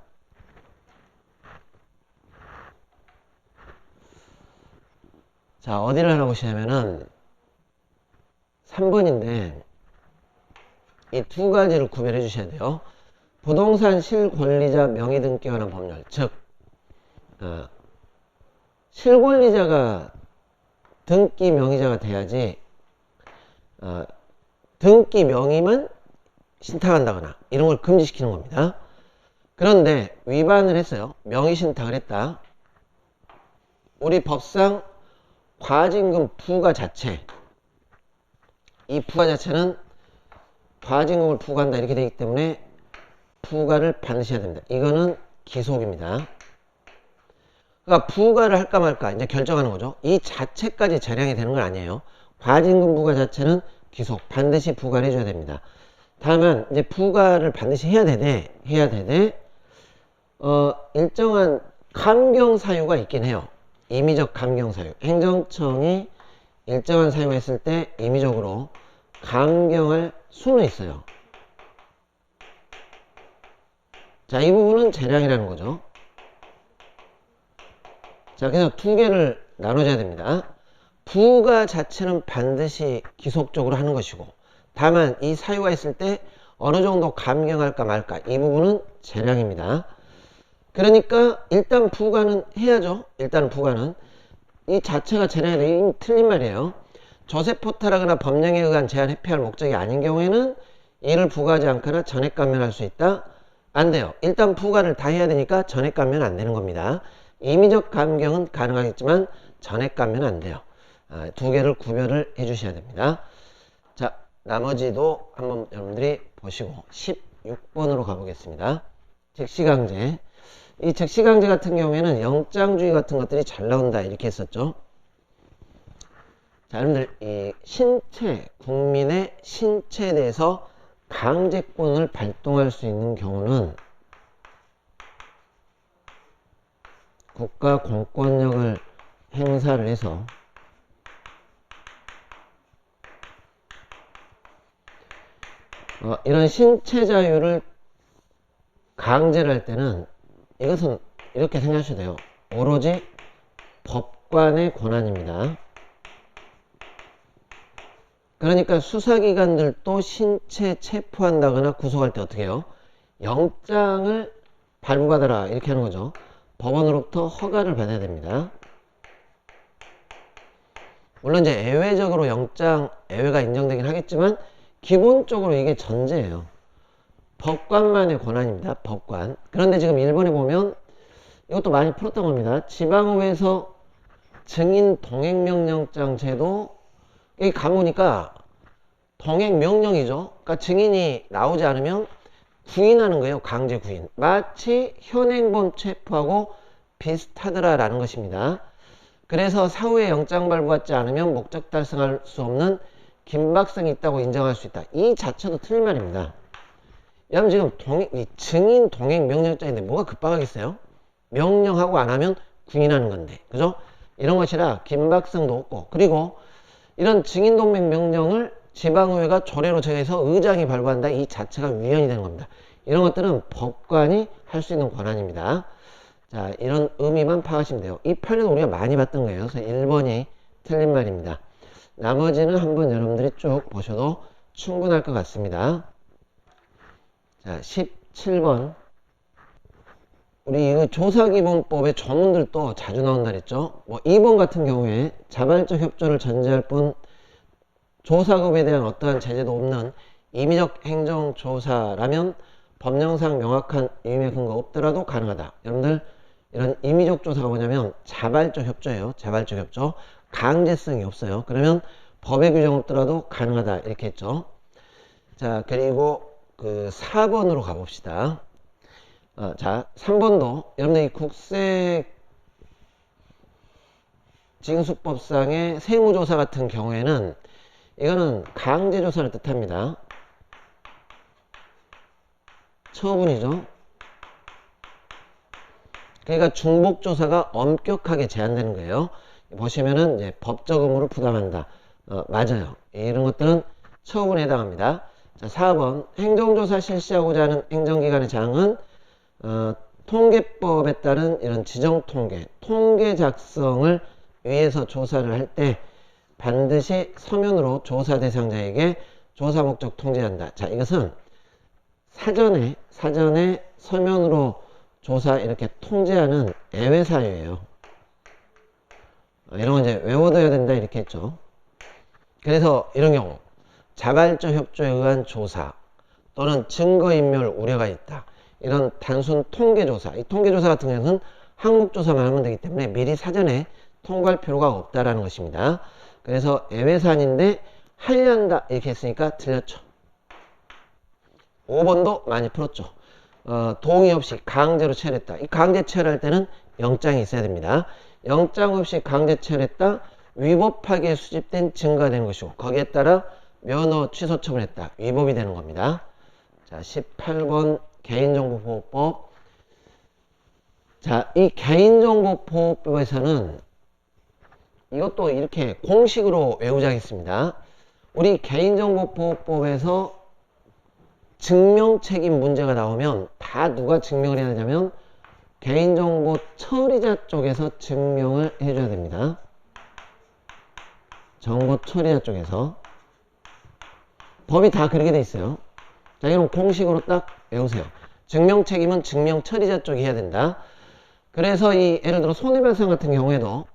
자, 어디를 알아보시냐면은 3번인데 이 두 가지를 구별해 주셔야 돼요. 부동산 실권리자 명의 등기에 관한 법률. 즉, 실권리자가 등기 명의자가 돼야지, 등기 명의만 신탁한다거나 이런 걸 금지시키는 겁니다. 그런데 위반을 했어요. 명의 신탁을 했다. 우리 법상 과징금 부과 자체, 이 부과 자체는 과징금을 부과한다 이렇게 되기 때문에 부과를 반드시 해야 됩니다. 이거는 기속입니다. 그러니까 부과를 할까 말까 이제 결정하는 거죠. 이 자체까지 재량이 되는 건 아니에요. 과징금 부과 자체는 기속, 반드시 부과를 해줘야 됩니다. 다만 이제 부과를 반드시 해야 되되 일정한 감경 사유가 있긴 해요. 임의적 감경 사유. 행정청이 일정한 사유가 있을 때 임의적으로 감경할 수는 있어요. 자, 이 부분은 재량이라는 거죠. 자, 그래서 두 개를 나눠줘야 됩니다. 부과 자체는 반드시 기속적으로 하는 것이고, 다만 이 사유가 있을 때 어느 정도 감경할까 말까, 이 부분은 재량입니다. 그러니까 일단 부과는 해야죠. 일단 부과는. 이 자체가 재량이 되긴 틀린 말이에요. 조세포탈하거나 법령에 의한 제한 회피할 목적이 아닌 경우에는 이를 부과하지 않거나 전액 감면할 수 있다? 안 돼요. 일단 부과를 다 해야 되니까 전액 감면 안 되는 겁니다. 임의적 감경은 가능하겠지만 전액 감면 안 돼요. 두 개를 구별을 해 주셔야 됩니다. 자, 나머지도 한번 여러분들이 보시고 16번으로 가보겠습니다. 즉시강제. 이 즉시강제 같은 경우에는 영장주의 같은 것들이 잘 나온다 이렇게 했었죠. 자, 여러분들 이 신체, 국민의 신체에 대해서 강제권을 발동할 수 있는 경우는 국가 공권력을 행사를 해서 이런 신체 자유를 강제를 할 때는 이것은 이렇게 생각하셔도 돼요. 오로지 법관의 권한입니다. 그러니까 수사기관들도 신체 체포한다거나 구속할 때 어떻게 해요? 영장을 발부받아라 이렇게 하는 거죠. 법원으로부터 허가를 받아야 됩니다. 물론 이제 예외적으로 영장 예외가 인정되긴 하겠지만 기본적으로 이게 전제예요. 법관만의 권한입니다. 법관. 그런데 지금 일본에 보면 이것도 많이 풀었던 겁니다. 지방의회에서 증인 동행명령장 제도, 여기 가보니까 동행명령이죠. 그러니까 증인이 나오지 않으면 구인하는 거예요. 강제 구인. 마치 현행범 체포하고 비슷하더라라는 것입니다. 그래서 사후에 영장 발부받지 않으면 목적 달성할 수 없는 긴박성이 있다고 인정할 수 있다. 이 자체도 틀린 말입니다. 여러분 지금 이 증인 동행 명령장인데 뭐가 급박하겠어요? 명령하고 안 하면 구인하는 건데, 그죠? 이런 것이라 긴박성도 없고, 그리고 이런 증인 동행 명령을 지방의회가 조례로 정해서 의장이 발부한다. 이 자체가 위헌이 되는 겁니다. 이런 것들은 법관이 할 수 있는 권한입니다. 자, 이런 의미만 파악하시면 돼요. 이 판에도 우리가 많이 봤던 거예요. 그래서 1번이 틀린 말입니다. 나머지는 한번 여러분들이 쭉 보셔도 충분할 것 같습니다. 자, 17번. 우리 이거 조사기본법의 조문들도 자주 나온다 그랬죠. 뭐 2번 같은 경우에 자발적 협조를 전제할 뿐 조사급에 대한 어떠한 제재도 없는 임의적 행정조사라면 법령상 명확한 의미의 근거 없더라도 가능하다. 여러분들 이런 임의적 조사가 뭐냐면 자발적 협조예요. 자발적 협조. 강제성이 없어요. 그러면 법의 규정 없더라도 가능하다 이렇게 했죠. 자, 그리고 그 4번으로 가봅시다. 자, 3번도 여러분들 이 국세징수법상의 세무조사 같은 경우에는 이거는 강제조사를 뜻합니다. 처분이죠. 그러니까 중복조사가 엄격하게 제한되는 거예요. 보시면은 이제 법적 의무를 부담한다. 맞아요. 이런 것들은 처분에 해당합니다. 자, 4번 행정조사 실시하고자 하는 행정기관의 장은 통계법에 따른 이런 지정통계, 통계 작성을 위에서 조사를 할 때 반드시 서면으로 조사 대상자에게 조사 목적 통지한다. 자, 이것은 사전에 서면으로 조사 이렇게 통지하는 예외 사유예요. 이런 거 이제 외워둬야 된다 이렇게 했죠. 그래서 이런 경우 자발적 협조에 의한 조사 또는 증거인멸 우려가 있다. 이런 단순 통계조사, 이 통계조사 같은 경우는 항목조사만 하면 되기 때문에 미리 사전에 통보할 필요가 없다라는 것입니다. 그래서 예외사안인데 하려 한다 이렇게 했으니까 틀렸죠. 5번도 많이 풀었죠. 동의 없이 강제로 체결했다. 이 강제 체결할 때는 영장이 있어야 됩니다. 영장 없이 강제 체결했다. 위법하게 수집된 증거가 되는 것이고 거기에 따라 면허 취소 처분했다. 위법이 되는 겁니다. 자, 18번 개인정보보호법. 자, 이 개인정보보호법에서는 이것도 이렇게 공식으로 외우자겠습니다. 우리 개인정보보호법에서 증명책임 문제가 나오면 다 누가 증명을 해야 되냐면 개인정보 처리자 쪽에서 증명을 해줘야 됩니다. 정보 처리자 쪽에서. 법이 다 그렇게 돼 있어요. 자, 이런 공식으로 딱 외우세요. 증명 책임은 증명 처리자 쪽이 해야 된다. 그래서 이 예를 들어 손해배상 같은 경우에도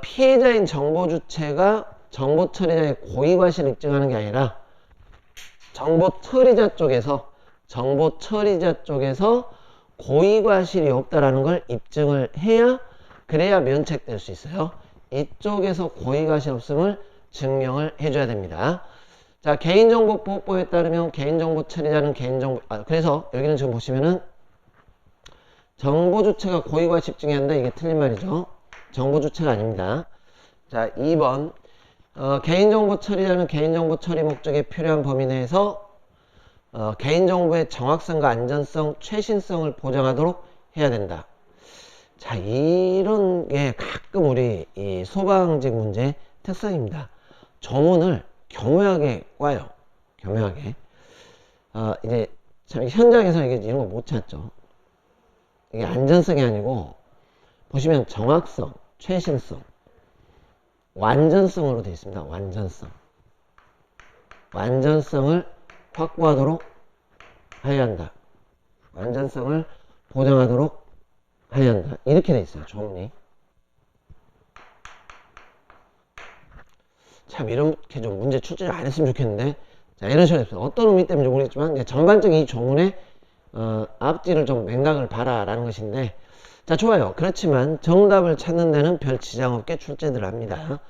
피해자인 정보 주체가 정보 처리자의 고의과실을 입증하는 게 아니라 정보 처리자 쪽에서 고의과실이 없다라는 걸 입증을 해야 그래야 면책될 수 있어요. 이쪽에서 고의과실 없음을 증명을 해줘야 됩니다. 자, 개인정보보호법에 따르면 개인정보 처리자는 그래서 여기는 지금 보시면은 정보 주체가 고의과실 입증해야 한다. 이게 틀린 말이죠. 정보 주체가 아닙니다. 자, 2번 개인정보 처리자는 개인정보 처리 목적에 필요한 범위 내에서 개인정보의 정확성과 안전성, 최신성을 보장하도록 해야 된다. 자, 이런 게 가끔 우리 이 소방직 문제 특성입니다. 조문을 교묘하게 꽈요. 교묘하게. 이제 참 현장에서 이런 거 못 찾죠. 이게 안전성이 아니고 보시면 정확성, 최신성, 완전성으로 되어 있습니다. 완전성을 확보하도록 해야 한다. 완전성을 보장하도록 해야 한다. 이렇게 되어 있어요. 조문이. 참 이렇게 좀 문제 출제를 안 했으면 좋겠는데, 자, 이런 식으로 했어요. 어떤 의미 때문인지 모르겠지만 전반적인 이 조문의 앞뒤를 좀 맥락을 봐라 라는 것인데, 자, 좋아요. 그렇지만 정답을 찾는 데는 별 지장 없게 출제들 합니다.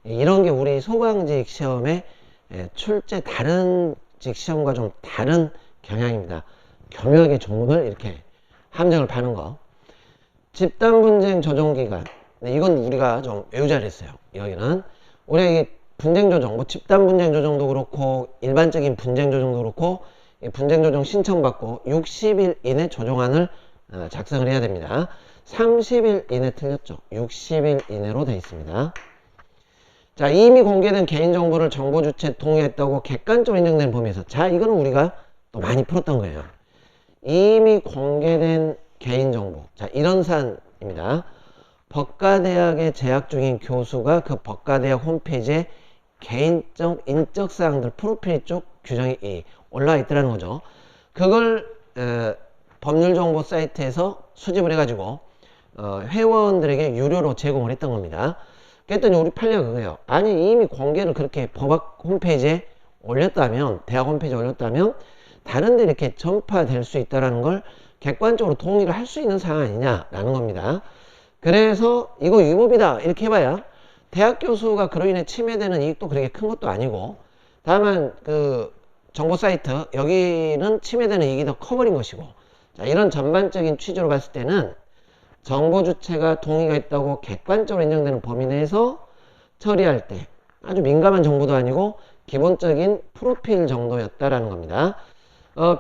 이런 게 우리 소방직 시험의 출제 다른 직 시험과 좀 다른 경향입니다. 교묘하게 조문을 이렇게 함정을 파는 거. 집단분쟁 조정기간. 네, 이건 우리가 좀 외우자 그랬어요. 여기는 우리가 이게 분쟁조정, 뭐 집단분쟁 조정도 그렇고 일반적인 분쟁 조정도 그렇고 분쟁 조정 신청받고 60일 이내 조정안을 작성을 해야 됩니다. 30일 이내 틀렸죠. 60일 이내로 되어 있습니다. 자, 이미 공개된 개인정보를 정보 주체 동의했다고 객관적으로 인정된 범위에서, 자, 이거는 우리가 또 많이 풀었던 거예요. 이미 공개된 개인정보. 자, 이런 사안입니다. 법과대학에 재학 중인 교수가 그 법과대학 홈페이지에 개인적 인적 사항들 프로필 쪽 규정이 올라와 있더라는 거죠. 그걸 법률정보 사이트에서 수집을 해가지고 회원들에게 유료로 제공을 했던 겁니다. 그랬더니 우리 판례가 그거예요. 아니, 이미 공개를 그렇게 법학 홈페이지에 올렸다면, 대학 홈페이지에 올렸다면 다른 데 이렇게 전파될 수 있다는 걸 객관적으로 동의를 할 수 있는 사항 아니냐라는 겁니다. 그래서 이거 위법이다 이렇게 해봐야 대학 교수가 그로 인해 침해되는 이익도 그렇게 큰 것도 아니고, 다만 그 정보 사이트 여기는 침해되는 이익이 더 커버린 것이고, 자, 이런 전반적인 취지로 봤을 때는 정보 주체가 동의가 있다고 객관적으로 인정되는 범위 내에서 처리할 때 아주 민감한 정보도 아니고 기본적인 프로필 정도였다라는 겁니다.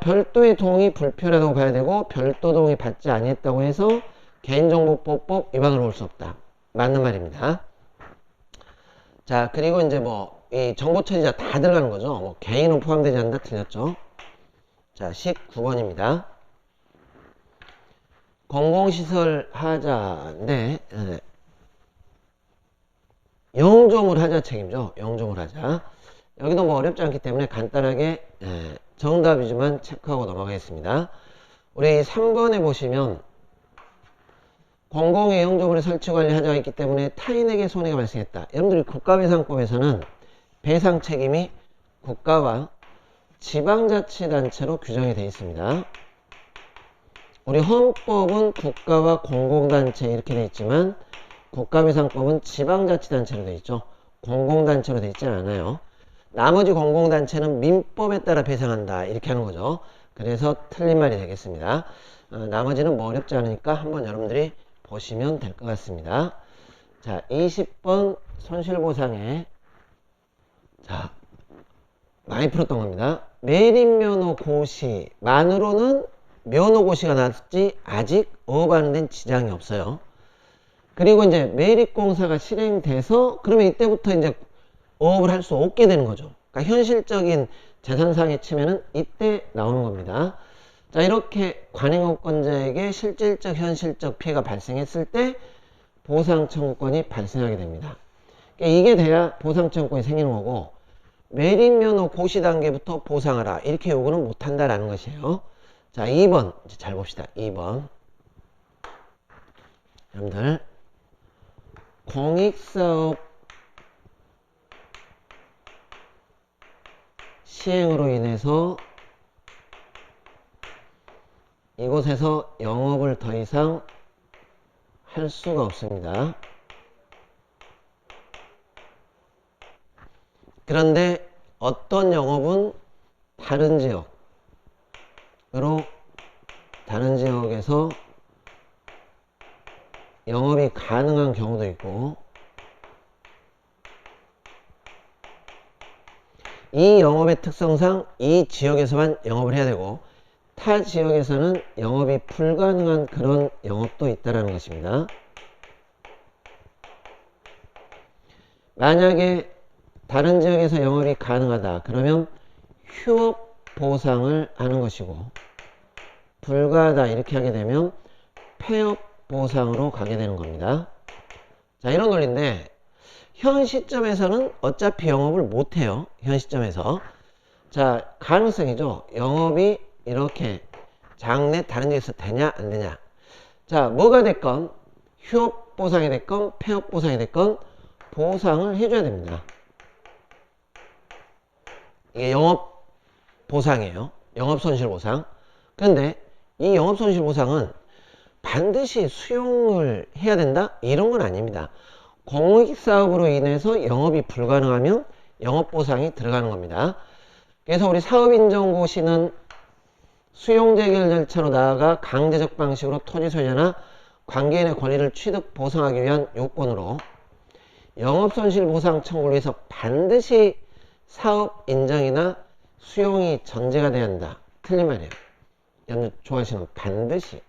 별도의 동의 불필요하다고 봐야 되고, 별도 동의 받지 아니했다고 해서 개인정보보호법 위반으로 올 수 없다. 맞는 말입니다. 자, 그리고 이제 뭐 이 정보 처리자 다 들어가는 거죠. 뭐 개인은 포함되지 않는다 틀렸죠. 자, 19번입니다. 공공시설 하자인데 영조물 하자 책임져. 영조물 하자. 여기도 뭐 어렵지 않기 때문에 간단하게 정답이지만 체크하고 넘어가겠습니다. 우리 3번에 보시면 공공의 영조물의 설치관리 하자가 있기 때문에 타인에게 손해가 발생했다. 여러분들이 국가배상법에서는 배상 책임이 국가와 지방자치단체로 규정이 되어 있습니다. 우리 헌법은 국가와 공공단체 이렇게 되어 있지만 국가배상법은 지방자치단체로 되어 있죠. 공공단체로 되어 있지는 않아요. 나머지 공공단체는 민법에 따라 배상한다 이렇게 하는 거죠. 그래서 틀린 말이 되겠습니다. 나머지는 뭐 어렵지 않으니까 한번 여러분들이 보시면 될 것 같습니다. 자, 20번 손실보상에 자 많이 풀었던 겁니다. 매립면허 고시만으로는 면허고시가 났지 아직 어업하는 데는 지장이 없어요. 그리고 이제 매립공사가 실행돼서 그러면 이때부터 이제 어업을 할 수 없게 되는 거죠. 그러니까 현실적인 재산상의 침해는 이때 나오는 겁니다. 자, 이렇게 관행업권자에게 실질적 현실적 피해가 발생했을 때 보상 청구권이 발생하게 됩니다. 그러니까 이게 돼야 보상 청구권이 생기는 거고 매립면허 고시 단계부터 보상하라 이렇게 요구는 못한다라는 것이에요. 자, 2번 이제 잘 봅시다. 2번 여러분들 공익사업 시행으로 인해서 이곳에서 영업을 더 이상 할 수가 없습니다. 그런데 어떤 영업은 다른 지역에서 영업이 가능한 경우도 있고 이 영업의 특성상 이 지역에서만 영업을 해야 되고 타 지역에서는 영업이 불가능한 그런 영업도 있다는 것입니다. 만약에 다른 지역에서 영업이 가능하다 그러면 휴업 보상을 하는 것이고 불가하다 이렇게 하게 되면 폐업 보상으로 가게 되는 겁니다. 자, 이런 논리인데 현 시점에서는 어차피 영업을 못해요. 현 시점에서. 자, 가능성이죠. 영업이 이렇게 장내 다른 지역에서 되냐 안 되냐. 자, 뭐가 됐건 휴업 보상이 됐건 폐업 보상이 됐건 보상을 해줘야 됩니다. 이게 영업 보상이에요. 영업 손실 보상. 그런데 이 영업 손실 보상은 반드시 수용을 해야 된다? 이런 건 아닙니다. 공익사업으로 인해서 영업이 불가능하면 영업보상이 들어가는 겁니다. 그래서 우리 사업인정고시는 수용재결 절차로 나아가 강제적 방식으로 토지 소유자나 관계인의 권리를 취득 보상하기 위한 요건으로 영업손실보상 청구를 위해서 반드시 사업인정이나 수용이 전제가 돼야 한다. 틀린 말이에요. 여러분 좋아하시는 반드시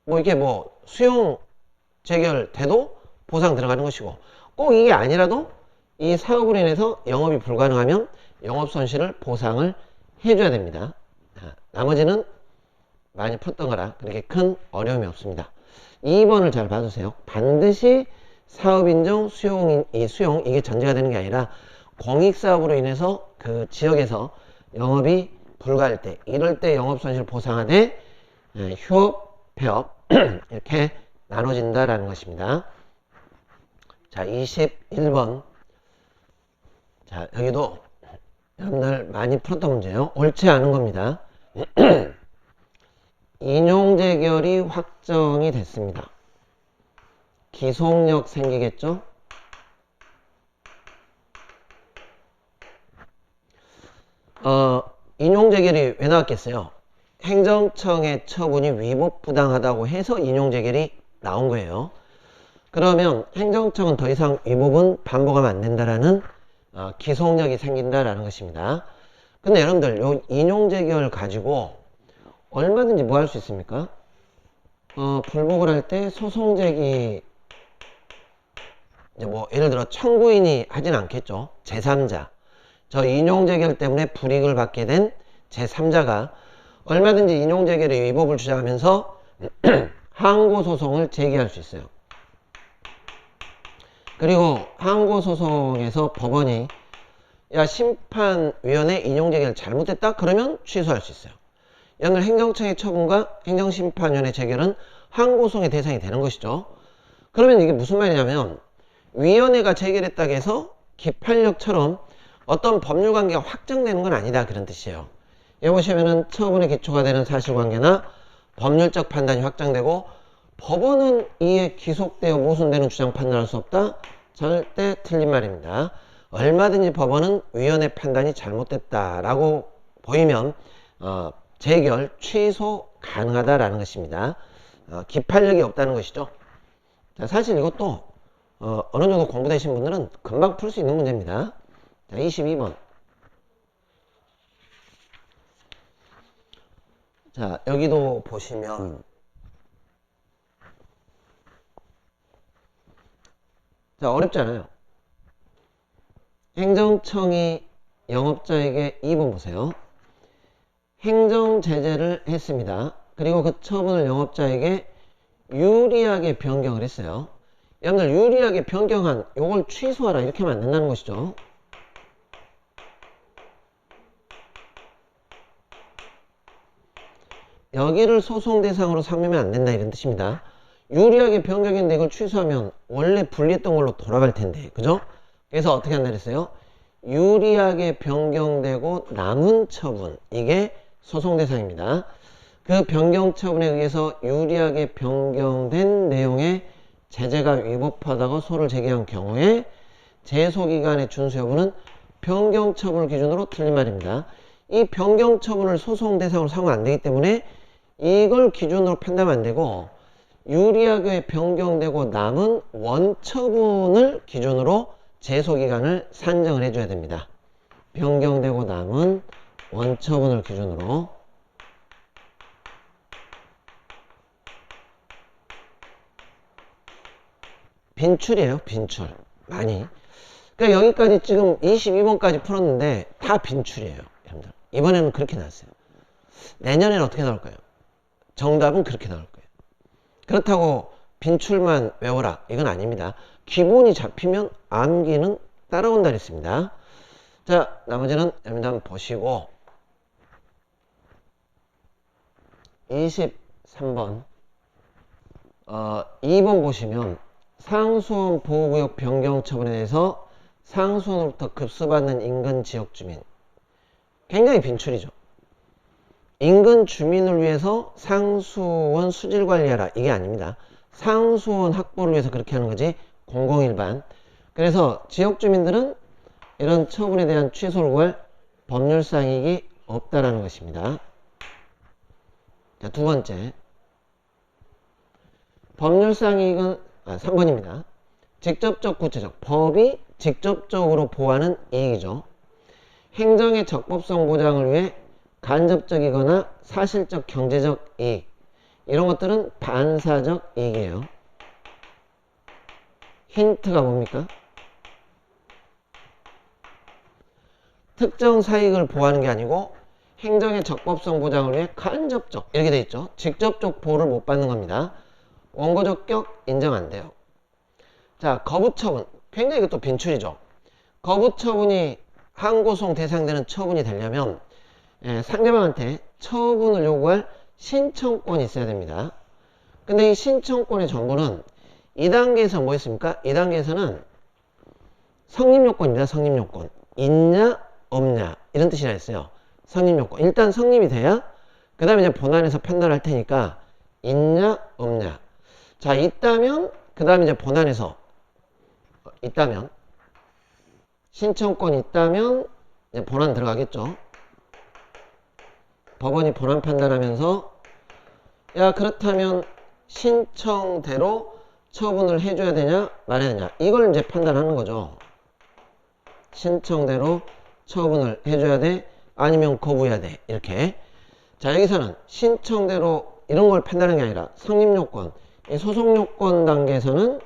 뭐 이게 뭐 수용 재결돼도 보상 들어가는 것이고 꼭 이게 아니라도 이 사업으로 인해서 영업이 불가능하면 영업손실을 보상을 해줘야 됩니다. 나머지는 많이 풀었던 거라 그렇게 큰 어려움이 없습니다. 2번을 잘 봐주세요. 반드시 사업인정 수용 이게 전제가 되는 게 아니라 공익사업으로 인해서 그 지역에서 영업이 불가할 때 이럴 때 영업손실 보상하되 휴업, 폐업 이렇게 나눠진다라는 것입니다. 자, 21번. 자, 여기도 여러분들 많이 풀었던 문제예요. 옳지 않은 겁니다. 인용재결이 확정이 됐습니다. 기속력 생기겠죠? 인용재결이 왜 나왔겠어요? 행정청의 처분이 위법부당하다고 해서 인용재결이 나온 거예요. 그러면 행정청은 더 이상 위법은 반복하면 안 된다라는 기속력이 생긴다라는 것입니다. 근데 여러분들 요 인용재결 가지고 얼마든지 뭐 할 수 있습니까? 불복을 할 때 소송제기 이제 뭐 예를 들어 청구인이 하진 않겠죠. 제3자 저 인용재결 때문에 불이익을 받게 된 제3자가 얼마든지 인용재결의 위법을 주장하면서 항고소송을 제기할 수 있어요. 그리고 항고소송에서 법원이 야 심판위원회 인용재결 잘못됐다? 그러면 취소할 수 있어요. 연늘 행정청의 처분과 행정심판위원회 재결은 항고소송의 대상이 되는 것이죠. 그러면 이게 무슨 말이냐면 위원회가 재결했다고 해서 기판력처럼 어떤 법률관계가 확정되는 건 아니다 그런 뜻이에요. 여기 보시면은 처분의 기초가 되는 사실관계나 법률적 판단이 확정되고 법원은 이에 기속되어 모순되는 주장 판단할 수 없다. 절대 틀린 말입니다. 얼마든지 법원은 위원회 판단이 잘못됐다라고 보이면 재결, 취소 가능하다라는 것입니다. 기판력이 없다는 것이죠. 자, 사실 이것도 어느 정도 공부되신 분들은 금방 풀 수 있는 문제입니다. 자, 22번. 자, 여기도 보시면 자, 어렵지 않아요. 행정청이 영업자에게 2번 보세요. 행정제재를 했습니다. 그리고 그 처분을 영업자에게 유리하게 변경을 했어요. 여러분들 유리하게 변경한 요걸 취소하라 이렇게 하면 안 된다는 것이죠. 여기를 소송 대상으로 삼으면 안 된다 이런 뜻입니다. 유리하게 변경했는데 이걸 취소하면 원래 분리했던 걸로 돌아갈 텐데 그죠? 그래서 어떻게 한다 그랬어요? 유리하게 변경되고 남은 처분 이게 소송 대상입니다. 그 변경 처분에 의해서 유리하게 변경된 내용의 제재가 위법하다고 소를 제기한 경우에 제소기간의 준수 여부는 변경 처분을 기준으로 틀린 말입니다. 이 변경 처분을 소송 대상으로 삼으면 안 되기 때문에 이걸 기준으로 판단하면 안 되고 유리하게 변경되고 남은 원처분을 기준으로 제소기간을 산정을 해줘야 됩니다. 변경되고 남은 원처분을 기준으로 빈출이에요. 빈출. 많이. 그러니까 여기까지 지금 22번까지 풀었는데 다 빈출이에요. 여러분들. 이번에는 그렇게 나왔어요. 내년에는 어떻게 나올까요? 정답은 그렇게 나올 거예요. 그렇다고 빈출만 외워라. 이건 아닙니다. 기본이 잡히면 암기는 따라온다 그랬습니다. 자, 나머지는 여러분들 한번 보시고 23번 2번 보시면 상수원 보호구역 변경 처분에 대해서 상수원으로부터 급수받는 인근 지역 주민 굉장히 빈출이죠. 인근 주민을 위해서 상수원 수질 관리하라 이게 아닙니다. 상수원 확보를 위해서 그렇게 하는 거지 공공일반. 그래서 지역 주민들은 이런 처분에 대한 취소를 구할 법률상 이익이 없다라는 것입니다. 자, 두 번째 법률상 이익은 3번입니다. 직접적 구체적 법이 직접적으로 보호하는 이익이죠. 행정의 적법성 보장을 위해 간접적이거나 사실적 경제적 이익 이런 것들은 반사적 이익이에요. 힌트가 뭡니까? 특정 사익을 보호하는 게 아니고 행정의 적법성 보장을 위해 간접적 이렇게 돼 있죠. 직접적 보호를 못 받는 겁니다. 원고적 격 인정 안 돼요. 자, 거부처분 굉장히 이것도 빈출이죠. 거부처분이 항고소송 대상되는 처분이 되려면 상대방한테 처분을 요구할 신청권이 있어야 됩니다. 근데 이 신청권의 전부는 2단계에서 뭐 있습니까? 2단계에서는 성립요건입니다. 성립요건. 있냐 없냐 이런 뜻이라 했어요. 성립요건. 일단 성립이 돼야 그 다음에 이제 본안에서 판단할 테니까 있냐 없냐. 자, 있다면 그 다음에 이제 본안에서 있다면 신청권이 있다면 이제 본안 들어가겠죠. 법원이 본안 판단하면서 야 그렇다면 신청대로 처분을 해줘야 되냐 말아야 되냐 이걸 이제 판단하는 거죠. 신청대로 처분을 해줘야 돼 아니면 거부해야 돼 이렇게. 자, 여기서는 신청대로 이런 걸 판단하는 게 아니라 성립요건 이 소송요건 단계에서는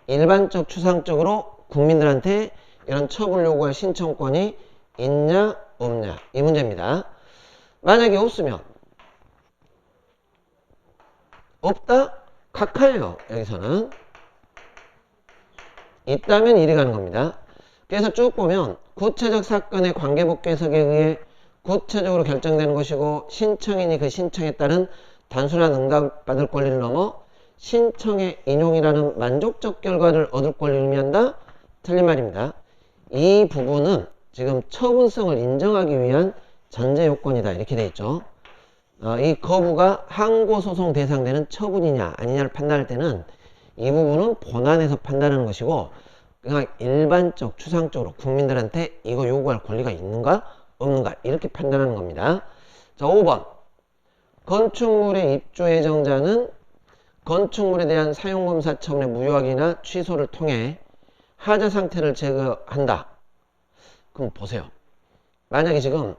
일반적 추상적으로 국민들한테 이런 처분을 요구할 신청권이 있냐 없냐 이 문제입니다. 만약에 없으면 없다? 각하예요. 여기서는 있다면 이리 가는 겁니다. 그래서 쭉 보면 구체적 사건의 관계복귀 해석에 의해 구체적으로 결정되는 것이고 신청인이 그 신청에 따른 단순한 응답을 받을 권리를 넘어 신청의 인용이라는 만족적 결과를 얻을 권리를 의미한다? 틀린 말입니다. 이 부분은 지금 처분성을 인정하기 위한 전제 요건이다 이렇게 돼 있죠. 이 거부가 항고소송 대상되는 처분이냐 아니냐를 판단할 때는 이 부분은 본안에서 판단하는 것이고 그냥 일반적 추상적으로 국민들한테 이거 요구할 권리가 있는가 없는가 이렇게 판단하는 겁니다. 자 5번 건축물의 입주 예정자는 건축물에 대한 사용검사 처분의 무효하기나 취소를 통해 하자 상태를 제거한다. 그럼 보세요. 만약에 지금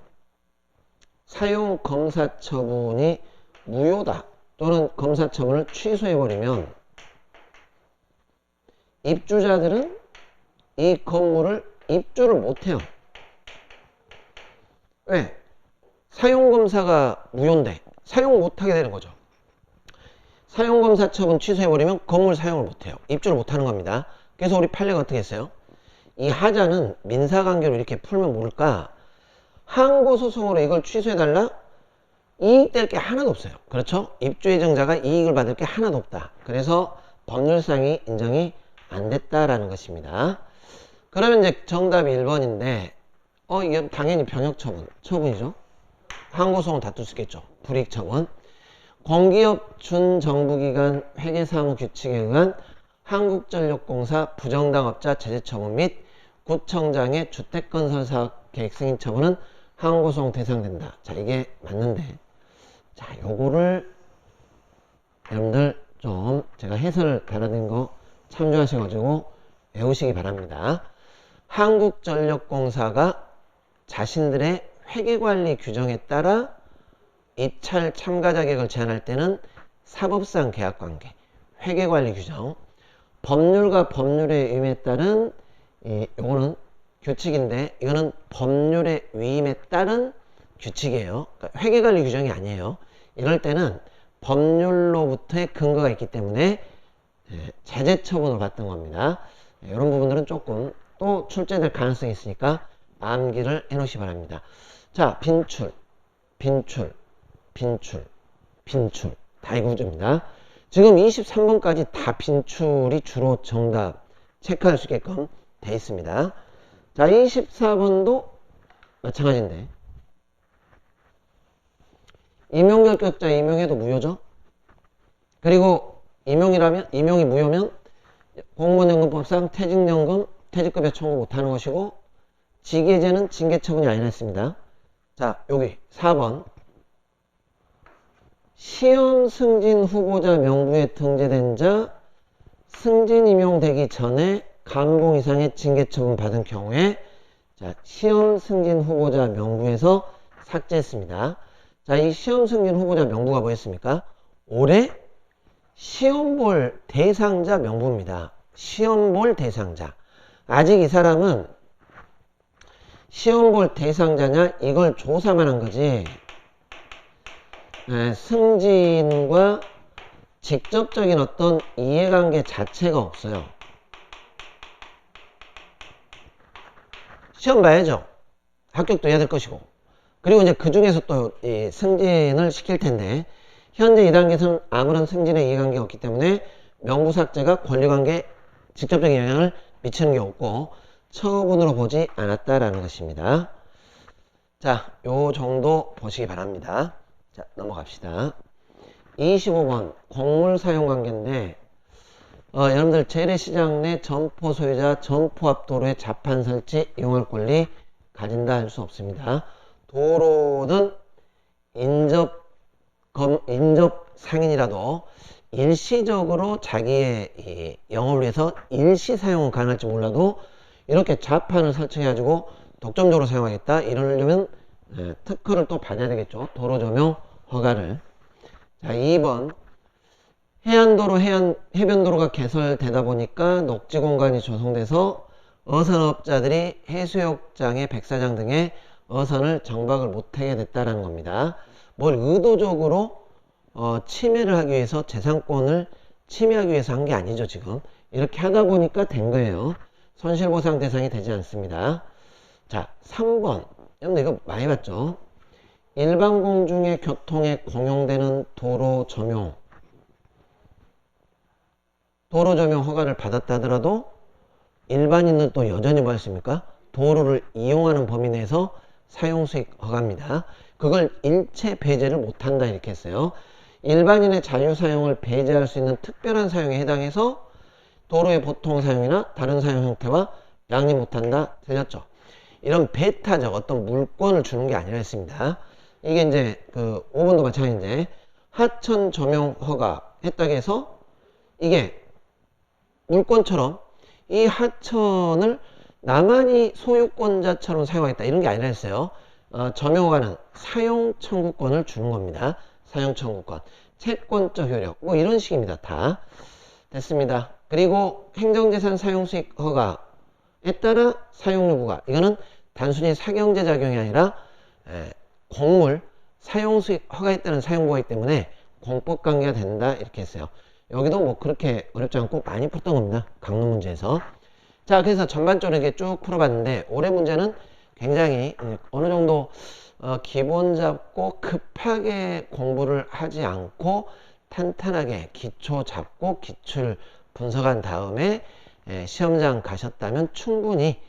사용검사 처분이 무효다 또는 검사 처분을 취소해버리면 입주자들은 이 건물을 입주를 못해요. 왜? 사용검사가 무효인데 사용 못하게 되는 거죠. 사용검사 처분 취소해버리면 건물 사용을 못해요. 입주를 못하는 겁니다. 그래서 우리 판례가 어떻게 했어요? 이 하자는 민사관계로 이렇게 풀면 모를까? 항고소송으로 이걸 취소해달라? 이익될 게 하나도 없어요. 그렇죠? 입주 예정자가 이익을 받을 게 하나도 없다. 그래서 법률상이 인정이 안 됐다라는 것입니다. 그러면 이제 정답이 1번인데 이게 당연히 병역처분이죠. 항고소송은 다툴 수 있겠죠. 불이익처분. 공기업 준정부기관 회계사무규칙에 의한 한국전력공사 부정당업자 제재처분 및 구청장의 주택건설사업 계획 승인 처분은 항고소송 대상된다. 자 이게 맞는데 자 요거를 여러분들 좀 제가 해설 달아낸 거 참조하셔가지고 외우시기 바랍니다. 한국전력공사가 자신들의 회계관리 규정에 따라 입찰 참가 자격을 제한할 때는 사법상 계약관계, 회계관리 규정, 법률과 법률의 위임에 따른 요거는 규칙인데 이거는 법률의 위임에 따른 규칙이에요. 그러니까 회계관리 규정이 아니에요. 이럴 때는 법률로부터의 근거가 있기 때문에 제재 처분을 받던 겁니다. 이런 부분들은 조금 또 출제될 가능성이 있으니까 암기를 해놓으시 기 바랍니다. 자, 빈출 다 이거 구조입니다. 지금 23번까지 다 빈출이 주로 정답 체크할 수 있게끔 돼 있습니다. 자, 24번도 마찬가지인데 임용결격자 임용해도 무효죠. 그리고 임용이 무효면 공무원연금법상 퇴직연금, 퇴직급여 청구 못하는 것이고 직위해제는 징계처분이 아니라 했습니다. 자, 여기 4번 시험 승진 후보자 명부에 등재된 자 승진 임용되기 전에 감봉 이상의 징계처분 받은 경우에 자, 시험 승진 후보자 명부에서 삭제했습니다. 자, 이 시험 승진 후보자 명부가 뭐였습니까? 올해 시험 볼 대상자 명부입니다. 시험 볼 대상자. 아직 이 사람은 시험 볼 대상자냐 이걸 조사만 한 거지 승진과 직접적인 어떤 이해관계 자체가 없어요. 시험 봐야죠. 합격도 해야 될 것이고 그리고 이제 그 중에서 또 이 승진을 시킬 텐데 현재 2단계에서는 아무런 승진의 이해관계가 없기 때문에 명부 삭제가 권리관계에 직접적인 영향을 미치는 게 없고 처분으로 보지 않았다라는 것입니다. 자, 요 정도 보시기 바랍니다. 자, 넘어갑시다. 25번 공물사용관계인데 여러분들 재래시장 내 점포 소유자 점포 앞 도로의 자판 설치 이용할 권리 가진다 할 수 없습니다. 도로는 인접 상인이라도 일시적으로 자기의 이 영업을 위해서 일시 사용은 가능할지 몰라도 이렇게 자판을 설치해가지고 독점적으로 사용하겠다 이러려면 특허를 또 받아야 되겠죠. 도로조명 허가를. 자, 2번 해안도로 해변도로가 개설되다 보니까 녹지 공간이 조성돼서 어선업자들이 해수욕장의 백사장 등의 어선을 정박을 못하게 됐다라는 겁니다. 뭘 의도적으로 침해를 하기 위해서 재산권을 침해하기 위해서 한 게 아니죠. 지금 이렇게 하다 보니까 된 거예요. 손실보상 대상이 되지 않습니다. 자, 3번. 여러분들 이거 많이 봤죠? 일반 공중의 교통에 공용되는 도로 점용 허가를 받았다 하더라도 일반인은 또 여전히 뭐 했습니까? 도로를 이용하는 범위 내에서 사용수익 허가입니다. 그걸 일체 배제를 못한다 이렇게 했어요. 일반인의 자유사용을 배제할 수 있는 특별한 사용에 해당해서 도로의 보통 사용이나 다른 사용 형태와 양립 못한다. 틀렸죠? 이런 배타적 어떤 물권을 주는 게 아니라 했습니다. 이게 이제 그 5번도 마찬가지인데 하천 점용 허가 했다고 해서 이게 물권처럼 이 하천을 나만이 소유권자처럼 사용하겠다 이런 게 아니라 했어요. 점용허가는 사용 청구권을 주는 겁니다. 사용 청구권, 채권적 효력 뭐 이런 식입니다. 다 됐습니다. 그리고 행정재산 사용수익 허가에 따라 사용 요구가 이거는 단순히 사경제 작용이 아니라 공물 사용수익 허가에 따른 사용보호이기 때문에 공법관계가 된다 이렇게 했어요. 여기도 뭐 그렇게 어렵지 않고 많이 풀었던 겁니다. 강론 문제에서. 자, 그래서 전반적으로 이렇게 쭉 풀어봤는데 올해 문제는 굉장히 어느 정도 기본 잡고 급하게 공부를 하지 않고 탄탄하게 기초 잡고 기출 분석한 다음에 시험장 가셨다면 충분히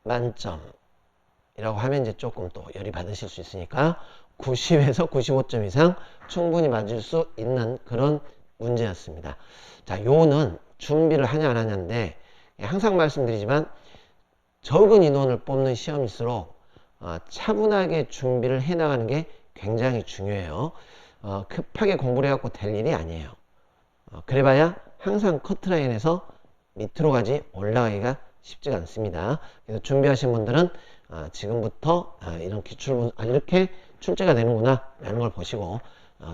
만점이라고 하면 이제 조금 또 열이 받으실 수 있으니까 90에서 95점 이상 충분히 맞을 수 있는 그런 문제였습니다. 자, 요는 준비를 하냐 안 하냐인데 항상 말씀드리지만 적은 인원을 뽑는 시험일수록 차분하게 준비를 해나가는 게 굉장히 중요해요. 급하게 공부를 해갖고 될 일이 아니에요. 그래봐야 항상 커트라인에서 밑으로 가지 올라가기가 쉽지가 않습니다. 그래서 준비하신 분들은 지금부터 이런 기출 이렇게 출제가 되는구나 라는 걸 보시고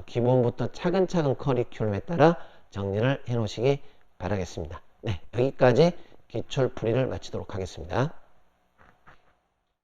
기본부터 차근차근 커리큘럼에 따라 정리를 해 놓으시기 바라겠습니다. 네, 여기까지 기출풀이를 마치도록 하겠습니다.